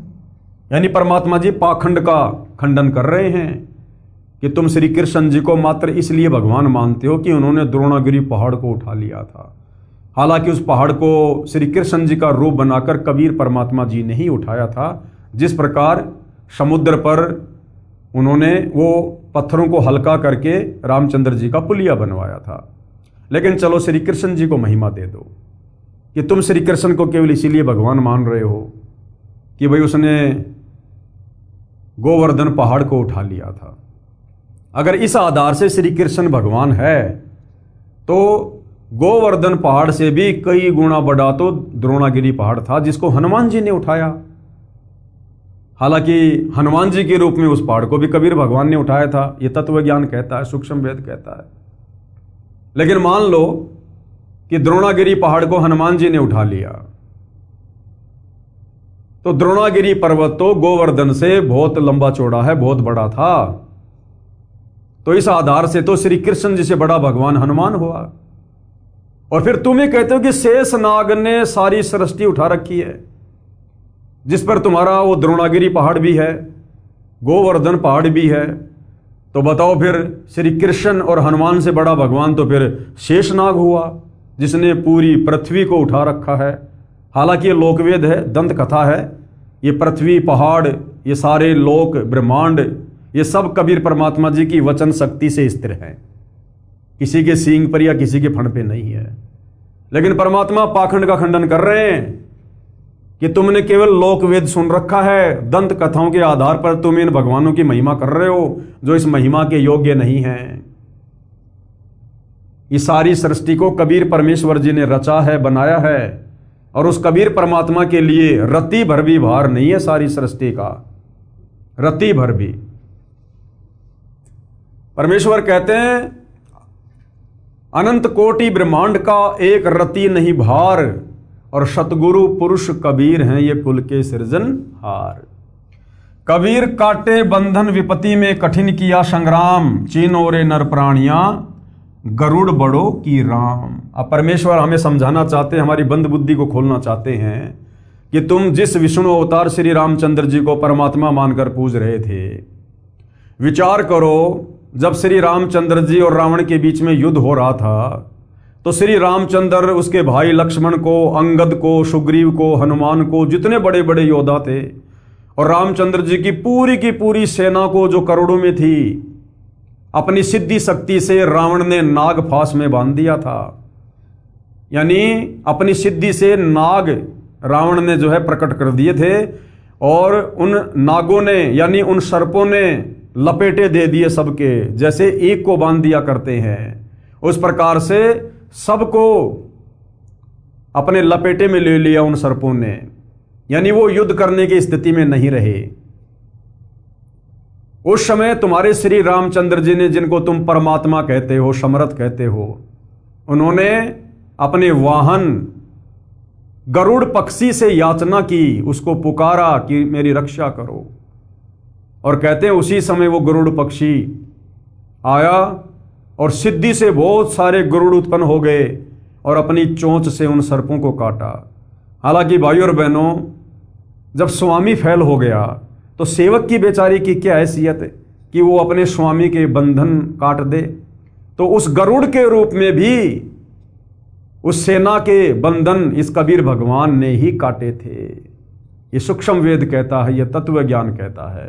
यानी परमात्मा जी पाखंड का खंडन कर रहे हैं कि तुम श्री कृष्ण जी को मात्र इसलिए भगवान मानते हो कि उन्होंने द्रोणागिरी पहाड़ को उठा लिया था। हालांकि उस पहाड़ को श्री कृष्ण जी का रूप बनाकर कबीर परमात्मा जी ने ही उठाया था। जिस प्रकार समुद्र पर उन्होंने वो पत्थरों को हल्का करके रामचंद्र जी का पुलिया बनवाया था। लेकिन चलो श्री कृष्ण जी को महिमा दे दो कि तुम श्री कृष्ण को केवल इसीलिए भगवान मान रहे हो कि भाई उसने गोवर्धन पहाड़ को उठा लिया था। अगर इस आधार से श्री कृष्ण भगवान है तो गोवर्धन पहाड़ से भी कई गुना बड़ा तो द्रोणागिरी पहाड़ था जिसको हनुमान जी ने उठाया। हालांकि हनुमान जी के रूप में उस पहाड़ को भी कबीर भगवान ने उठाया था, ये तत्व ज्ञान कहता है, सूक्ष्म वेद कहता है। लेकिन मान लो कि द्रोणागिरी पहाड़ को हनुमान जी ने उठा लिया, तो द्रोणागिरी पर्वत तो गोवर्धन से बहुत लंबा चौड़ा है, बहुत बड़ा था। तो इस आधार से तो श्री कृष्ण जी से बड़ा भगवान हनुमान हुआ। और फिर तुम ही कहते हो कि शेष नाग ने सारी सृष्टि उठा रखी है, जिस पर तुम्हारा वो द्रोणागिरी पहाड़ भी है, गोवर्धन पहाड़ भी है। तो बताओ फिर श्री कृष्ण और हनुमान से बड़ा भगवान तो फिर शेषनाग हुआ, जिसने पूरी पृथ्वी को उठा रखा है। हालांकि ये लोकवेद है, दंत कथा है। ये पृथ्वी, पहाड़, ये सारे लोक, ब्रह्मांड, ये सब कबीर परमात्मा जी की वचन शक्ति से स्थिर हैं, किसी के सींग पर या किसी के फण पे नहीं है। लेकिन परमात्मा पाखंड का खंडन कर रहे हैं कि तुमने केवल लोकवेद सुन रखा है, दंत कथाओं के आधार पर तुम इन भगवानों की महिमा कर रहे हो जो इस महिमा के योग्य नहीं हैं। इस सारी सृष्टि को कबीर परमेश्वर जी ने रचा है, बनाया है, और उस कबीर परमात्मा के लिए रत्ती भर भी भार नहीं है सारी सृष्टि का, रत्ती भर भी। परमेश्वर कहते हैं अनंत कोटि ब्रह्मांड का एक रति नहीं भार, और सतगुरु पुरुष कबीर हैं ये कुल के सृजनहार। कबीर काटे बंधन विपत्ति में कठिन किया संग्राम, चीनोरे नर प्राणियां गरुड़ बड़ो की राम। अब परमेश्वर हमें समझाना चाहते हैं, हमारी बंद बुद्धि को खोलना चाहते हैं कि तुम जिस विष्णु अवतार श्री रामचंद्र जी को परमात्मा मानकर पूज रहे थे, विचार करो जब श्री रामचंद्र जी और रावण के बीच में युद्ध हो रहा था तो श्री रामचंद्र, उसके भाई लक्ष्मण को, अंगद को, सुग्रीव को, हनुमान को, जितने बड़े बड़े योद्धा थे, और रामचंद्र जी की पूरी सेना को जो करोड़ों में थी, अपनी सिद्धि शक्ति से रावण ने नाग फांस में बांध दिया था। यानी अपनी सिद्धि से नाग रावण ने जो है प्रकट कर दिए थे, और उन नागों ने यानी उन सर्पों ने लपेटे दे दिए सबके, जैसे एक को बांध दिया करते हैं उस प्रकार से सबको अपने लपेटे में ले लिया उन सर्पों ने। यानी वो युद्ध करने की स्थिति में नहीं रहे। उस समय तुम्हारे श्री रामचंद्र जी ने, जिनको तुम परमात्मा कहते हो, समर्थ कहते हो, उन्होंने अपने वाहन गरुड़ पक्षी से याचना की, उसको पुकारा कि मेरी रक्षा करो। और कहते हैं उसी समय वो गरुड़ पक्षी आया और सिद्धि से बहुत सारे गरुड़ उत्पन्न हो गए और अपनी चोंच से उन सर्पों को काटा। हालांकि भाइयों और बहनों, जब स्वामी फैल हो गया तो सेवक की बेचारी की क्या हैसियत कि वो अपने स्वामी के बंधन काट दे। तो उस गरुड़ के रूप में भी उस सेना के बंधन इस कबीर भगवान ने ही काटे थे। ये सूक्ष्म वेद कहता है, यह तत्व ज्ञान कहता है।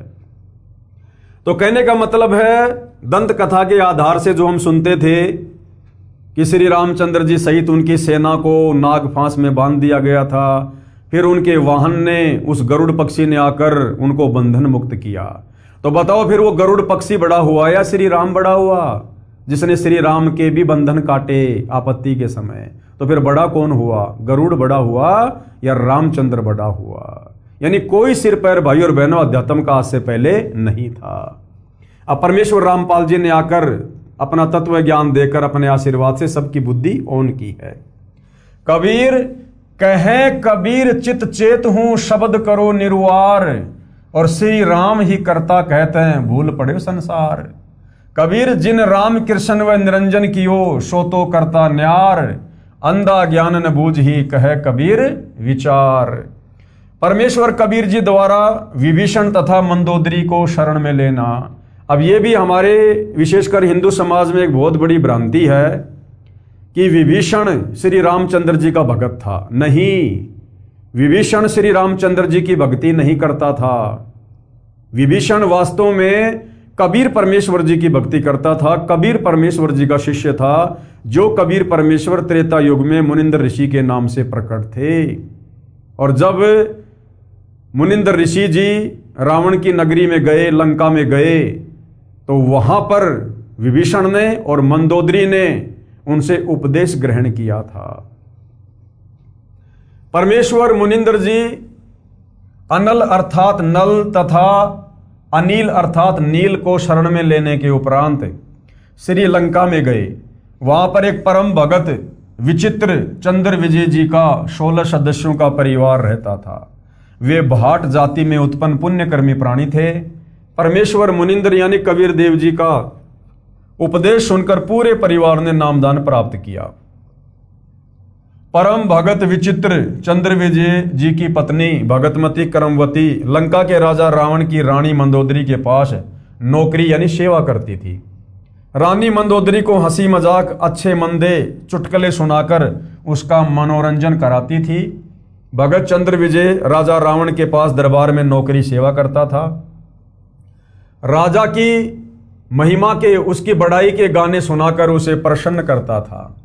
तो कहने का मतलब है, दंत कथा के आधार से जो हम सुनते थे कि श्री रामचंद्र जी सहित उनकी सेना को नाग फांस में बांध दिया गया था, फिर उनके वाहन ने, उस गरुड़ पक्षी ने आकर उनको बंधन मुक्त किया। तो बताओ फिर वो गरुड़ पक्षी बड़ा हुआ या श्री राम बड़ा हुआ, जिसने श्री राम के भी बंधन काटे आपत्ति के समय? तो फिर बड़ा कौन हुआ, गरुड़ बड़ा हुआ या रामचंद्र बड़ा हुआ? यानी कोई सिर पैर भाई और बहनों अध्यात्म का आज से पहले नहीं था। अब परमेश्वर रामपाल जी ने आकर अपना तत्व ज्ञान देकर अपने आशीर्वाद से सबकी बुद्धि ऑन की है। कबीर कहे कबीर चित चेत हूं शब्द करो निर्वार, और श्री राम ही करता कहते हैं भूल पड़े संसार। कबीर जिन राम कृष्ण व निरंजन कियो सो तो करता न्यार, अंधा ज्ञान न बूझ ही कहे कबीर विचार। परमेश्वर कबीर जी द्वारा विभीषण तथा मंदोदरी को शरण में लेना। अब ये भी हमारे विशेषकर हिंदू समाज में एक बहुत बड़ी भ्रांति है कि विभीषण श्री रामचंद्र जी का भगत था। नहीं, विभीषण श्री रामचंद्र जी की भक्ति नहीं करता था। विभीषण वास्तव में कबीर परमेश्वर जी की भक्ति करता था। कबीर परमेश्वर जी का शिष्य था, जो कबीर परमेश्वर त्रेता युग में मुनिंद्र ऋषि के नाम से प्रकट थे। और जब मुनिंद्र ऋषि जी रावण की नगरी में गए, लंका में गए, तो वहां पर विभीषण ने और मंदोदरी ने उनसे उपदेश ग्रहण किया था। परमेश्वर मुनिंद्र जी अनल अर्थात नल तथा अनिल अर्थात नील को शरण में लेने के उपरांत श्री लंका में गए। वहां पर एक परम भगत विचित्र चंद्र विजय जी का 16 सदस्यों का परिवार रहता था। वे भाट जाति में उत्पन्न पुण्यकर्मी प्राणी थे। परमेश्वर मुनिंद्र यानी कबीर देव जी का उपदेश सुनकर पूरे परिवार ने नामदान प्राप्त किया। परम भगत विचित्र चंद्र विजय जी की पत्नी भगतमती करमवती लंका के राजा रावण की रानी मंदोदरी के पास नौकरी यानी सेवा करती थी। रानी मंदोदरी को हंसी मजाक, अच्छे मंदे चुटकुले सुनाकर उसका मनोरंजन कराती थी। भगत चंद्र विजय राजा रावण के पास दरबार में नौकरी सेवा करता था। राजा की महिमा के, उसकी बड़ाई के गाने सुनाकर उसे प्रसन्न करता था।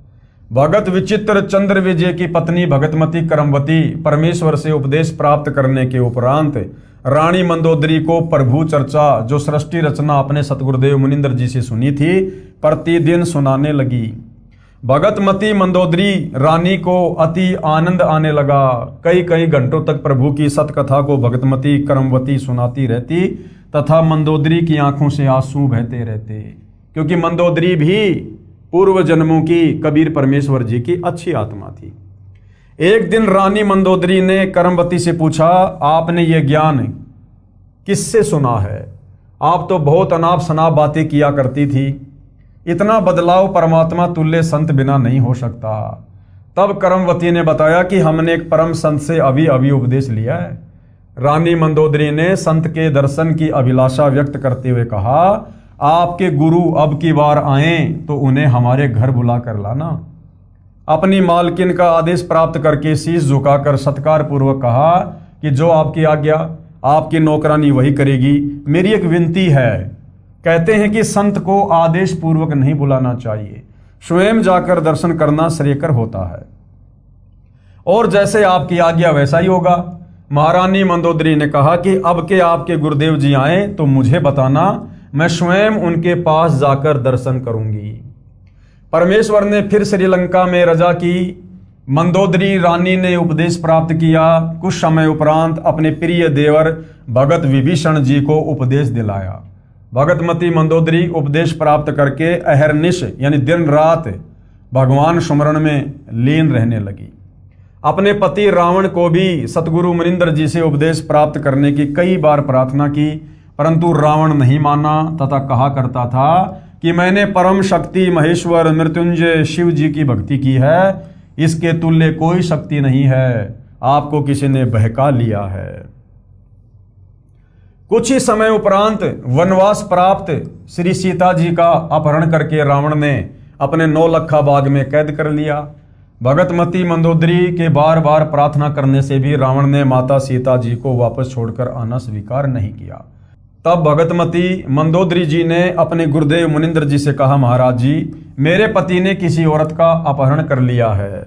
भगत विचित्र चंद्र विजय की पत्नी भगतमती करमवती परमेश्वर से उपदेश प्राप्त करने के उपरांत रानी मंदोदरी को प्रभु चर्चा जो सृष्टि रचना अपने सतगुरुदेव मुनिंद्र जी से सुनी थी, प्रतिदिन सुनाने लगी। भगतमती मंदोदरी रानी को अति आनंद आने लगा। कई कई घंटों तक प्रभु की सतकथा को भगतमती करमवती सुनाती रहती तथा मंदोदरी की आंखों से आंसू बहते रहते, क्योंकि मंदोदरी भी पूर्व जन्मों की कबीर परमेश्वर जी की अच्छी आत्मा थी। एक दिन रानी मंदोदरी ने करमवती से पूछा, आपने ये ज्ञान किससे सुना है? आप तो बहुत अनाप शनाप बातें किया करती थी। इतना बदलाव परमात्मा तुल्य संत बिना नहीं हो सकता। तब करमवती ने बताया कि हमने एक परम संत से अभी अभी उपदेश लिया है। रानी मंदोदरी ने संत के दर्शन की अभिलाषा व्यक्त करते हुए कहा, आपके गुरु अब की बार आएं तो उन्हें हमारे घर बुला कर लाना। अपनी मालकिन का आदेश प्राप्त करके शीश झुकाकर सत्कार पूर्वक कहा कि जो आपकी आज्ञा, आपकी नौकरानी वही करेगी। मेरी एक विनती है। कहते हैं कि संत को आदेश पूर्वक नहीं बुलाना चाहिए, स्वयं जाकर दर्शन करना श्रेयकर होता है। और जैसे आपकी आज्ञा वैसा ही होगा। महारानी मंदोदरी ने कहा कि अब के आपके गुरुदेव जी आए तो मुझे बताना, मैं स्वयं उनके पास जाकर दर्शन करूंगी। परमेश्वर ने फिर श्रीलंका में रजा की। मंदोदरी रानी ने उपदेश प्राप्त किया। कुछ समय उपरांत अपने प्रिय देवर भगत विभीषण जी को उपदेश दिलाया। भगतमती मंदोदरी उपदेश प्राप्त करके अहरनिश यानी दिन रात भगवान स्मरण में लीन रहने लगी। अपने पति रावण को भी सतगुरु मनिंदर जी से उपदेश प्राप्त करने की कई बार प्रार्थना की, परंतु रावण नहीं माना तथा कहा करता था कि मैंने परम शक्ति महेश्वर मृत्युंजय शिव जी की भक्ति की है, इसके तुल्य कोई शक्ति नहीं है, आपको किसी ने बहका लिया है। कुछ ही समय उपरांत वनवास प्राप्त श्री सीता जी का अपहरण करके रावण ने अपने नौलखा बाग में कैद कर लिया। भगतमती मंदोदरी के बार बार प्रार्थना करने से भी रावण ने माता सीता जी को वापस छोड़कर आना स्वीकार नहीं किया। तब भगतमती मंदोदरी जी ने अपने गुरुदेव मुनिंदर जी से कहा, महाराज जी, मेरे पति ने किसी औरत का अपहरण कर लिया है,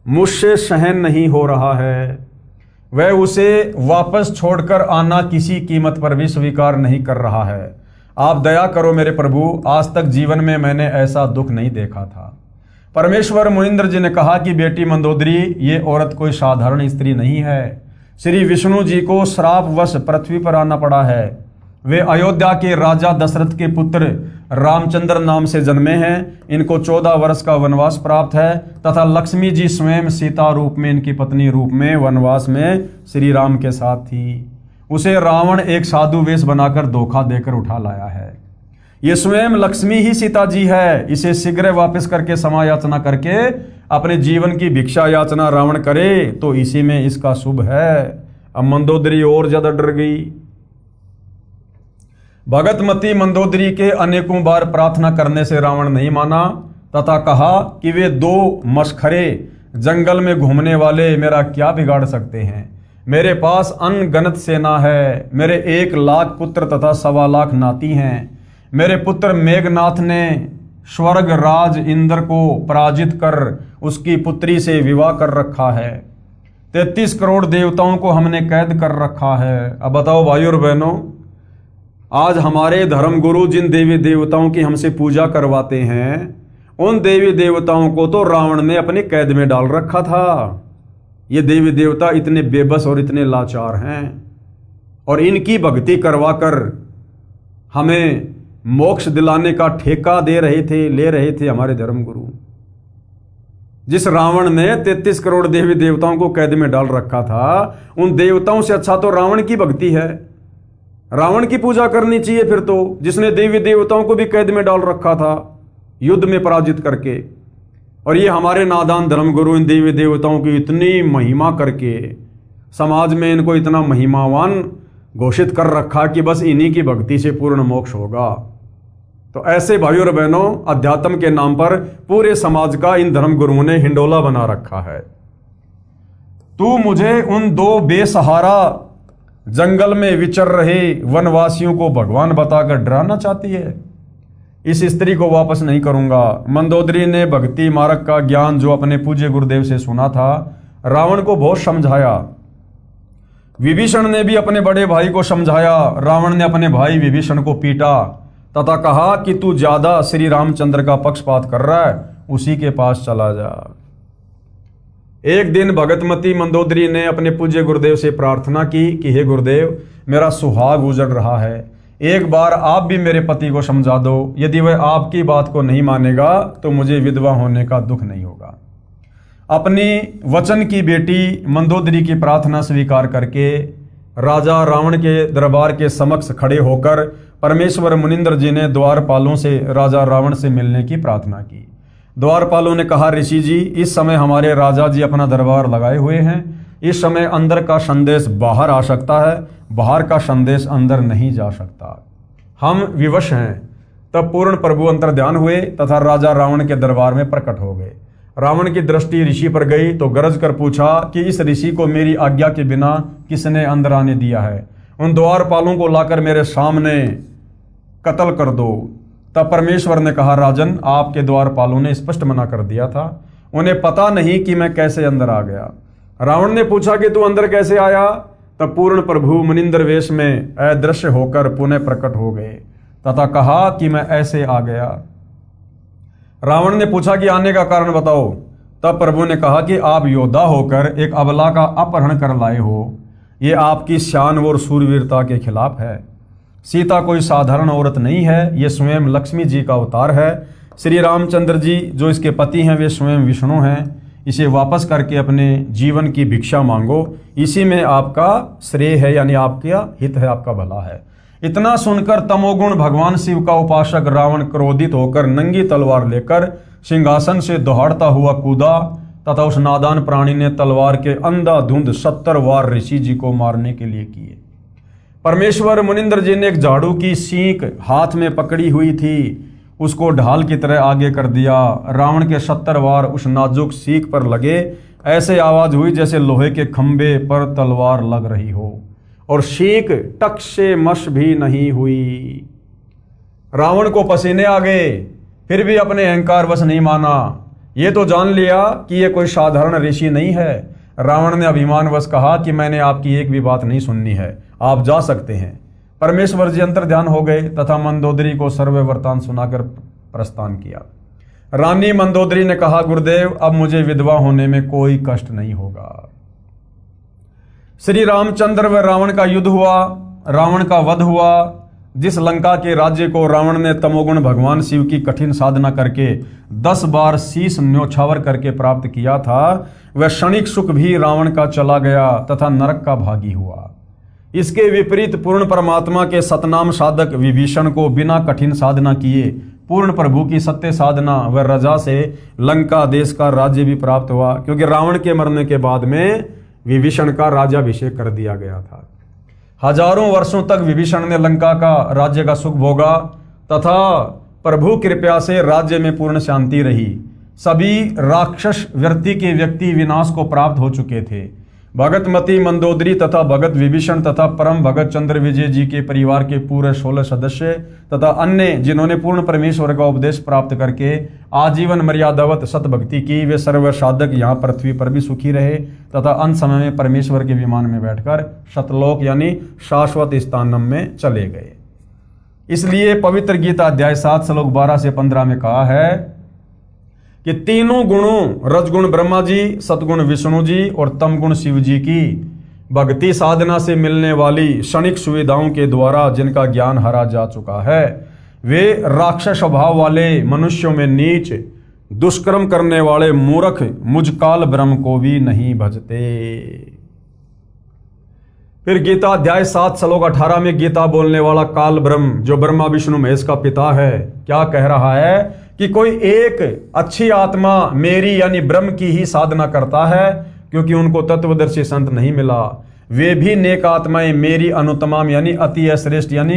मुझसे सहन नहीं हो रहा है। वह उसे वापस छोड़कर आना किसी कीमत पर भी स्वीकार नहीं कर रहा है। आप दया करो मेरे प्रभु, आज तक जीवन में मैंने ऐसा दुख नहीं देखा था। परमेश्वर मुनिंदर जी ने कहा कि बेटी मंदोदरी, ये औरत कोई साधारण स्त्री नहीं है। श्री विष्णु जी को श्रापवश पृथ्वी पर आना पड़ा है। वे अयोध्या के राजा दशरथ के पुत्र रामचंद्र नाम से जन्मे हैं। इनको 14 वर्ष का वनवास प्राप्त है तथा लक्ष्मी जी स्वयं सीता रूप में इनकी पत्नी रूप में वनवास में श्री राम के साथ थी। उसे रावण एक साधु वेश बनाकर धोखा देकर उठा लाया है। ये स्वयं लक्ष्मी ही सीता जी है। इसे शीघ्र वापस करके क्षमा याचना करके अपने जीवन की भिक्षा याचना रावण करे तो इसी में इसका शुभ है। अब मंदोदरी और ज्यादा डर गई। भगतमती मंदोदरी के अनेकों बार प्रार्थना करने से रावण नहीं माना तथा कहा कि वे 2 मशखरे जंगल में घूमने वाले मेरा क्या बिगाड़ सकते हैं। मेरे पास अनगनत सेना है। मेरे 1 लाख पुत्र तथा 1.25 लाख नाती हैं। मेरे पुत्र मेघनाथ ने स्वर्ग राज इंद्र को पराजित कर उसकी पुत्री से विवाह कर रखा है। 33 करोड़ देवताओं को हमने कैद कर रखा है। अब बताओ भाइयों और बहनों, आज हमारे धर्मगुरु जिन देवी देवताओं की हमसे पूजा करवाते हैं, उन देवी देवताओं को तो रावण ने अपने कैद में डाल रखा था। ये देवी देवता इतने बेबस और इतने लाचार हैं और इनकी भक्ति करवाकर हमें मोक्ष दिलाने का ठेका ले रहे थे हमारे धर्मगुरु। जिस रावण ने 33 करोड़ देवी देवताओं को कैद में डाल रखा था, उन देवताओं से अच्छा तो रावण की भक्ति है। रावण की पूजा करनी चाहिए फिर तो, जिसने देवी देवताओं को भी कैद में डाल रखा था युद्ध में पराजित करके। और ये हमारे नादान धर्मगुरु इन देवी देवताओं की इतनी महिमा करके समाज में इनको इतना महिमावान घोषित कर रखा कि बस इन्हीं की भक्ति से पूर्ण मोक्ष होगा। तो ऐसे भाइयों और बहनों, अध्यात्म के नाम पर पूरे समाज का इन धर्मगुरुओं ने हिंडोला बना रखा है। तू मुझे उन 2 बेसहारा जंगल में विचर रहे वनवासियों को भगवान बताकर डराना चाहती है। इस स्त्री को वापस नहीं करूंगा। मंदोदरी ने भक्ति मार्ग का ज्ञान जो अपने पूज्य गुरुदेव से सुना था, रावण को बहुत समझाया। विभीषण ने भी अपने बड़े भाई को समझाया। रावण ने अपने भाई विभीषण को पीटा तथा कहा कि तू ज्यादा श्री रामचंद्र का पक्षपात कर रहा है, उसी के पास चला जा। एक दिन भगतमती मंदोदरी ने अपने पूज्य गुरुदेव से प्रार्थना की कि हे गुरुदेव, मेरा सुहाग उजड़ रहा है, एक बार आप भी मेरे पति को समझा दो, यदि वह आपकी बात को नहीं मानेगा तो मुझे विधवा होने का दुख नहीं होगा। अपनी वचन की बेटी मंदोदरी की प्रार्थना स्वीकार करके राजा रावण के दरबार के समक्ष खड़े होकर परमेश्वर मुनिंद्र जी ने द्वारपालों से राजा रावण से मिलने की प्रार्थना की। द्वारपालों ने कहा, ऋषि जी, इस समय हमारे राजा जी अपना दरबार लगाए हुए हैं। इस समय अंदर का संदेश बाहर आ सकता है, बाहर का संदेश अंदर नहीं जा सकता। हम विवश हैं। तब पूर्ण प्रभु अंतर्ध्यान हुए तथा राजा रावण के दरबार में प्रकट हो गए। रावण की दृष्टि ऋषि पर गई तो गरज कर पूछा कि इस ऋषि को मेरी आज्ञा के बिना किसने अंदर आने दिया है? उन द्वारपालों को लाकर मेरे सामने कत्ल कर दो। तब परमेश्वर ने कहा, राजन, आपके द्वारपालों ने स्पष्ट मना कर दिया था, उन्हें पता नहीं कि मैं कैसे अंदर आ गया। रावण ने पूछा कि तू अंदर कैसे आया? तब पूर्ण प्रभु मुनिंद्र वेश में अदृश्य होकर पुनः प्रकट हो गए तथा कहा कि मैं ऐसे आ गया। रावण ने पूछा कि आने का कारण बताओ। तब प्रभु ने कहा कि आप योद्धा होकर एक अबला का अपहरण कर लाए हो। ये आपकी शान और शूरवीरता के खिलाफ है। सीता कोई साधारण औरत नहीं है, ये स्वयं लक्ष्मी जी का अवतार है। श्री रामचंद्र जी जो इसके पति हैं वे स्वयं विष्णु हैं। इसे वापस करके अपने जीवन की भिक्षा मांगो, इसी में आपका श्रेय है, यानी आपका हित है, आपका भला है। इतना सुनकर तमोगुण भगवान शिव का उपासक रावण क्रोधित होकर नंगी तलवार लेकर सिंहासन से दौड़ता हुआ कूदा तथा उस नादान प्राणी ने तलवार के अंधाधुंध 70 वार ऋषि जी को मारने के लिए किए। परमेश्वर मुनिंद्र जी ने एक झाड़ू की सींक हाथ में पकड़ी हुई थी, उसको ढाल की तरह आगे कर दिया। रावण के 70 वार उस नाजुक सींक पर लगे। ऐसे आवाज हुई जैसे लोहे के खंभे पर तलवार लग रही हो, और सींक टक से मश भी नहीं हुई। रावण को पसीने आ गए, फिर भी अपने अहंकार वश नहीं माना। ये तो जान लिया कि ये कोई साधारण ऋषि नहीं है। रावण ने अभिमानवश कहा कि मैंने आपकी एक भी बात नहीं सुननी है, आप जा सकते हैं। परमेश्वर जी अंतर्ध्यान हो गए तथा मंदोदरी को सर्व वृत्तांत सुनाकर प्रस्थान किया। रानी मंदोदरी ने कहा, गुरुदेव, अब मुझे विधवा होने में कोई कष्ट नहीं होगा। श्री रामचंद्र व रावण का युद्ध हुआ, रावण का वध हुआ। जिस लंका के राज्य को रावण ने तमोगुण भगवान शिव की कठिन साधना करके 10 बार शीश न्योछावर करके प्राप्त किया था, वह क्षणिक सुख भी रावण का चला गया तथा नरक का भागी हुआ। इसके विपरीत पूर्ण परमात्मा के सतनाम साधक विभीषण को बिना कठिन साधना किए पूर्ण प्रभु की सत्य साधना व रजा से लंका देश का राज्य भी प्राप्त हुआ, क्योंकि रावण के मरने के बाद में विभीषण का राज्याभिषेक कर दिया गया था। हजारों वर्षों तक विभीषण ने लंका का राज्य का सुख भोगा तथा प्रभु कृपया से राज्य में पूर्ण शांति रही। सभी राक्षस व्यक्ति विनाश को प्राप्त हो चुके थे। भगतमती मंदोदरी तथा भगत विभीषण तथा परम भगत चंद्र विजय जी के परिवार के पूरे 16 सदस्य तथा अन्य जिन्होंने पूर्ण परमेश्वर का उपदेश प्राप्त करके आजीवन मर्यादावत सतभक्ति की, वे सर्व साधक यहाँ पृथ्वी पर भी सुखी रहे तथा अंत समय में परमेश्वर के विमान में बैठकर सतलोक यानी शाश्वत स्थानम में चले गए। इसलिए पवित्र गीता अध्याय 7 श्लोक 12 से 15 में कहा है कि तीनों गुणों रजगुण ब्रह्मा जी, सतगुण विष्णु जी और तमगुण शिव जी की भक्ति साधना से मिलने वाली क्षणिक सुविधाओं के द्वारा जिनका ज्ञान हरा जा चुका है, वे राक्षस स्वभाव वाले मनुष्यों में नीच दुष्कर्म करने वाले मूर्ख मुझ काल ब्रह्म को भी नहीं भजते। फिर गीता अध्याय 7 श्लोक 18 में गीता बोलने वाला काल ब्रह्म जो ब्रह्मा विष्णु महेश का पिता है, क्या कह रहा है कि कोई एक अच्छी आत्मा मेरी यानी ब्रह्म की ही साधना करता है, क्योंकि उनको तत्वदर्शी संत नहीं मिला। वे भी नेक आत्माएं मेरी अनुत्तम यानी अति श्रेष्ठ यानी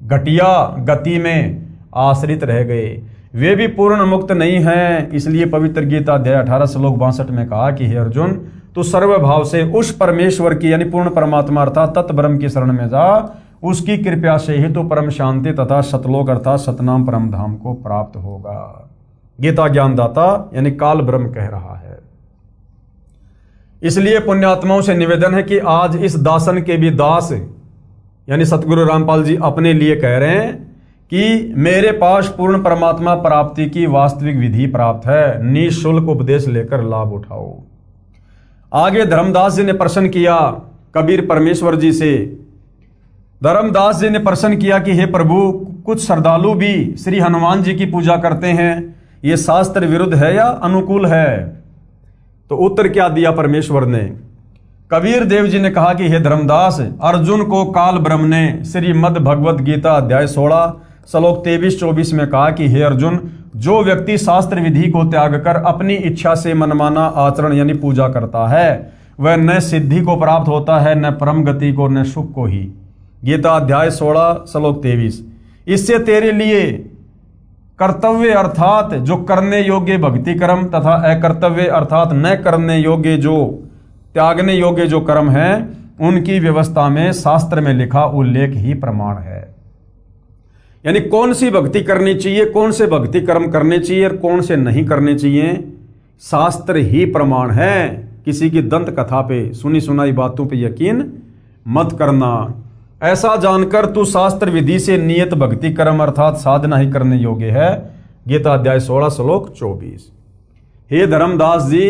घटिया गति में आश्रित रह गए। वे भी पूर्ण मुक्त नहीं हैं। इसलिए पवित्र गीता अध्याय 18 श्लोक 62 में कहा कि हे अर्जुन, तू सर्वभाव से उस परमेश्वर की यानी पूर्ण परमात्मा अर्थात तत् ब्रह्म की शरण में जा। उसकी कृपा से ही तो परम शांति तथा सतलोक अर्थात सतनाम परम धाम को प्राप्त होगा। गीता ज्ञानदाता यानी काल ब्रह्म कह रहा है। इसलिए पुण्यात्माओं से निवेदन है कि आज इस दासन के भी दास यानी सतगुरु रामपाल जी अपने लिए कह रहे हैं कि मेरे पास पूर्ण परमात्मा प्राप्ति की वास्तविक विधि प्राप्त है, निःशुल्क उपदेश लेकर लाभ उठाओ। आगे धर्मदास जी ने प्रश्न किया कबीर परमेश्वर जी से, धर्मदास जी ने प्रश्न किया कि हे प्रभु, कुछ श्रद्धालु भी श्री हनुमान जी की पूजा करते हैं, ये शास्त्र विरुद्ध है या अनुकूल है? तो उत्तर क्या दिया परमेश्वर ने? कबीर देव जी ने कहा कि हे धर्मदास, अर्जुन को काल ब्रह्म ने श्रीमद् भगवत गीता अध्याय 16 श्लोक 23-24 में कहा कि हे अर्जुन, जो व्यक्ति शास्त्र विधि को त्याग कर अपनी इच्छा से मनमाना आचरण यानी पूजा करता है, वह न सिद्धि को प्राप्त होता है, न परम गति को, न सुख को ही। गीता अध्याय 16 श्लोक 23। इससे तेरे लिए कर्तव्य अर्थात जो करने योग्य भक्ति कर्म तथा अकर्तव्य अर्थात न करने योग्य जो त्यागने योग्य जो कर्म है, उनकी व्यवस्था में शास्त्र में लिखा उल्लेख ही प्रमाण है। यानी कौन सी भक्ति करनी चाहिए, कौन से भक्ति कर्म करने चाहिए और कौन से नहीं करने चाहिए, शास्त्र ही प्रमाण है। किसी की दंत कथा पे, सुनी सुनाई बातों पे यकीन मत करना। ऐसा जानकर तू शास्त्र विधि से नियत भक्ति कर्म अर्थात साधना ही करने योग्य है। गीता अध्याय 16 श्लोक 24। हे धर्मदास जी,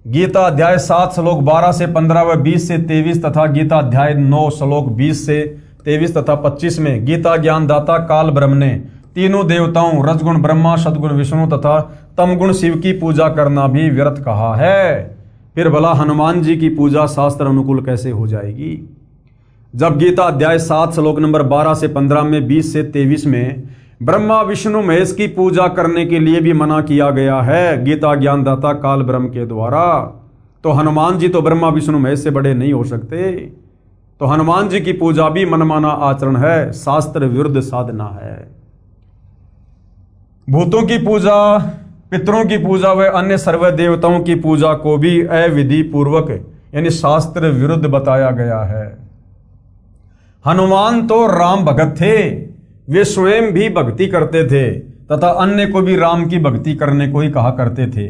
गीता अध्याय 7 श्लोक 12 से 15 व 20 से 23 तथा गीता अध्याय 9 श्लोक 20 से 23 तथा 25 में गीता ज्ञानदाता काल ब्रह्म ने तीनों देवताओं रजगुण ब्रह्मा, सदगुण विष्णु तथा तमगुण शिव की पूजा करना भी व्यर्थ कहा है। फिर भला हनुमान जी की पूजा शास्त्र अनुकूल कैसे हो जाएगी? जब गीता अध्याय 7 श्लोक नंबर 12 से 15 में 20 से 23 में ब्रह्मा विष्णु महेश की पूजा करने के लिए भी मना किया गया है गीता ज्ञानदाता काल ब्रह्म के द्वारा, तो हनुमान जी तो ब्रह्मा विष्णु महेश से बड़े नहीं हो सकते। तो हनुमान जी की पूजा भी मनमाना आचरण है, शास्त्र विरुद्ध साधना है। भूतों की पूजा, पितरों की पूजा व अन्य सर्व देवताओं की पूजा को भी अविधि पूर्वक यानी शास्त्र विरुद्ध बताया गया है। हनुमान तो राम भगत थे, वे स्वयं भी भक्ति करते थे तथा अन्य को भी राम की भक्ति करने को ही कहा करते थे।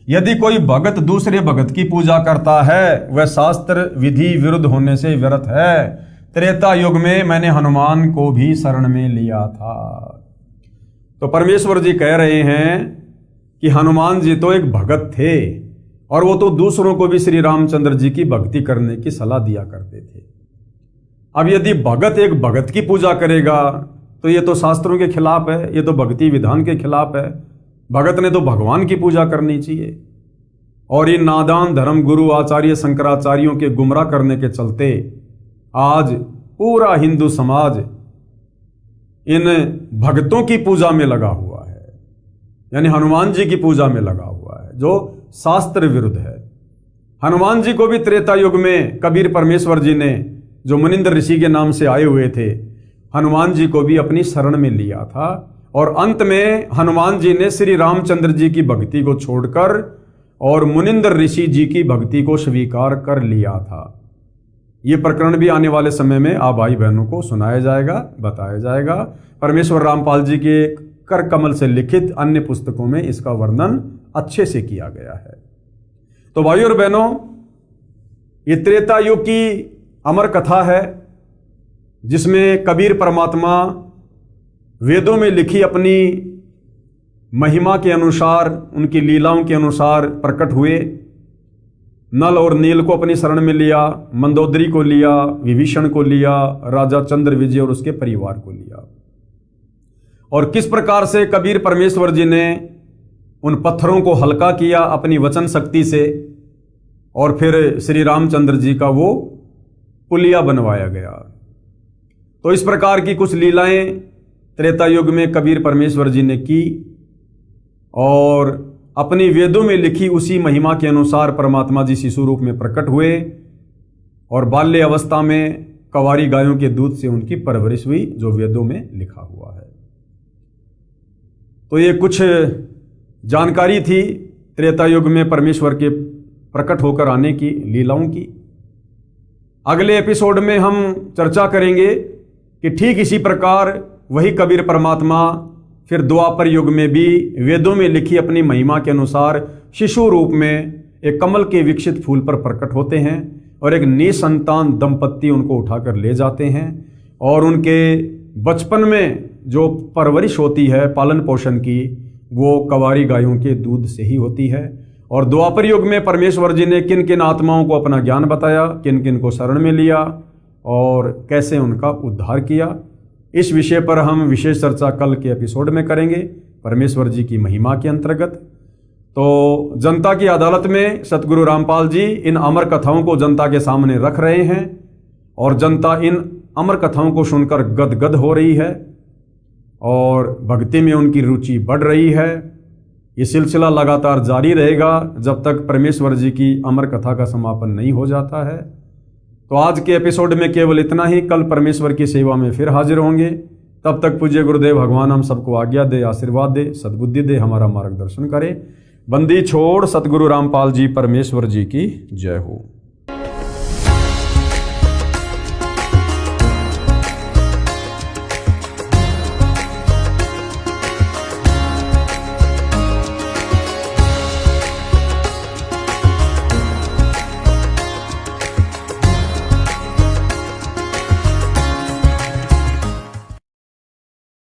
यदि कोई भगत दूसरे भगत की पूजा करता है, वह शास्त्र विधि विरुद्ध होने से व्यर्थ है। त्रेता युग में मैंने हनुमान को भी शरण में लिया था। तो परमेश्वर जी कह रहे हैं कि हनुमान जी तो एक भगत थे और वो तो दूसरों को भी श्री रामचंद्र जी की भक्ति करने की सलाह दिया करते थे। अब यदि भगत एक भगत की पूजा करेगा तो ये तो शास्त्रों के खिलाफ है, ये तो भक्ति विधान के खिलाफ है। भगत ने तो भगवान की पूजा करनी चाहिए। और इन नादान धर्म गुरु आचार्य शंकराचार्यों के गुमराह करने के चलते आज पूरा हिंदू समाज इन भक्तों की पूजा में लगा हुआ है, यानी हनुमान जी की पूजा में लगा हुआ है, जो शास्त्र विरुद्ध है। हनुमान जी को भी त्रेता युग में कबीर परमेश्वर जी ने, जो मुनिंद्र ऋषि के नाम से आए हुए थे, हनुमान जी को भी अपनी शरण में लिया था। और अंत में हनुमान जी ने श्री रामचंद्र जी की भक्ति को छोड़कर और मुनिंद्र ऋषि जी की भक्ति को स्वीकार कर लिया था। ये प्रकरण भी आने वाले समय में आप भाई बहनों को सुनाया जाएगा, बताया जाएगा। परमेश्वर रामपाल जी के कर कमल से लिखित अन्य पुस्तकों में इसका वर्णन अच्छे से किया गया है। तो भाइयों और बहनों, ये त्रेता युग की अमर कथा है जिसमें कबीर परमात्मा वेदों में लिखी अपनी महिमा के अनुसार, उनकी लीलाओं के अनुसार प्रकट हुए। नल और नील को अपनी शरण में लिया, मंदोदरी को लिया, विभीषण को लिया, राजा चंद्र विजय और उसके परिवार को लिया। और किस प्रकार से कबीर परमेश्वर जी ने उन पत्थरों को हल्का किया अपनी वचन शक्ति से, और फिर श्री रामचंद्र जी का वो पुलिया बनवाया गया। तो इस प्रकार की कुछ लीलाएं त्रेता युग में कबीर परमेश्वर जी ने की और अपनी वेदों में लिखी उसी महिमा के अनुसार परमात्मा जी शिशु रूप में प्रकट हुए और बाल्य अवस्था में कवारी गायों के दूध से उनकी परवरिश हुई, जो वेदों में लिखा हुआ है। तो ये कुछ जानकारी थी त्रेता युग में परमेश्वर के प्रकट होकर आने की लीलाओं की। अगले एपिसोड में हम चर्चा करेंगे कि ठीक इसी प्रकार वही कबीर परमात्मा फिर द्वापर युग में भी वेदों में लिखी अपनी महिमा के अनुसार शिशु रूप में एक कमल के विकसित फूल पर प्रकट होते हैं और एक निसंतान दंपत्ति उनको उठाकर ले जाते हैं और उनके बचपन में जो परवरिश होती है पालन पोषण की, वो कवारी गायों के दूध से ही होती है। और द्वापर युग में परमेश्वर जी ने किन किन आत्माओं को अपना ज्ञान बताया, किन किन को शरण में लिया और कैसे उनका उद्धार किया। इस विषय पर हम विशेष चर्चा कल के एपिसोड में करेंगे, परमेश्वर जी की महिमा के अंतर्गत। तो जनता की अदालत में सतगुरु रामपाल जी इन अमर कथाओं को जनता के सामने रख रहे हैं और जनता इन अमर कथाओं को सुनकर गदगद हो रही है और भक्ति में उनकी रुचि बढ़ रही है। ये सिलसिला लगातार जारी रहेगा जब तक परमेश्वर जी की अमर कथा का समापन नहीं हो जाता है। तो आज के एपिसोड में केवल इतना ही। कल परमेश्वर की सेवा में फिर हाजिर होंगे। तब तक पूज्य गुरुदेव भगवान हम सबको आज्ञा दे, आशीर्वाद दे, सद्बुद्धि दे, हमारा मार्गदर्शन करे। बंदी छोड़ सतगुरु रामपाल जी परमेश्वर जी की जय हो।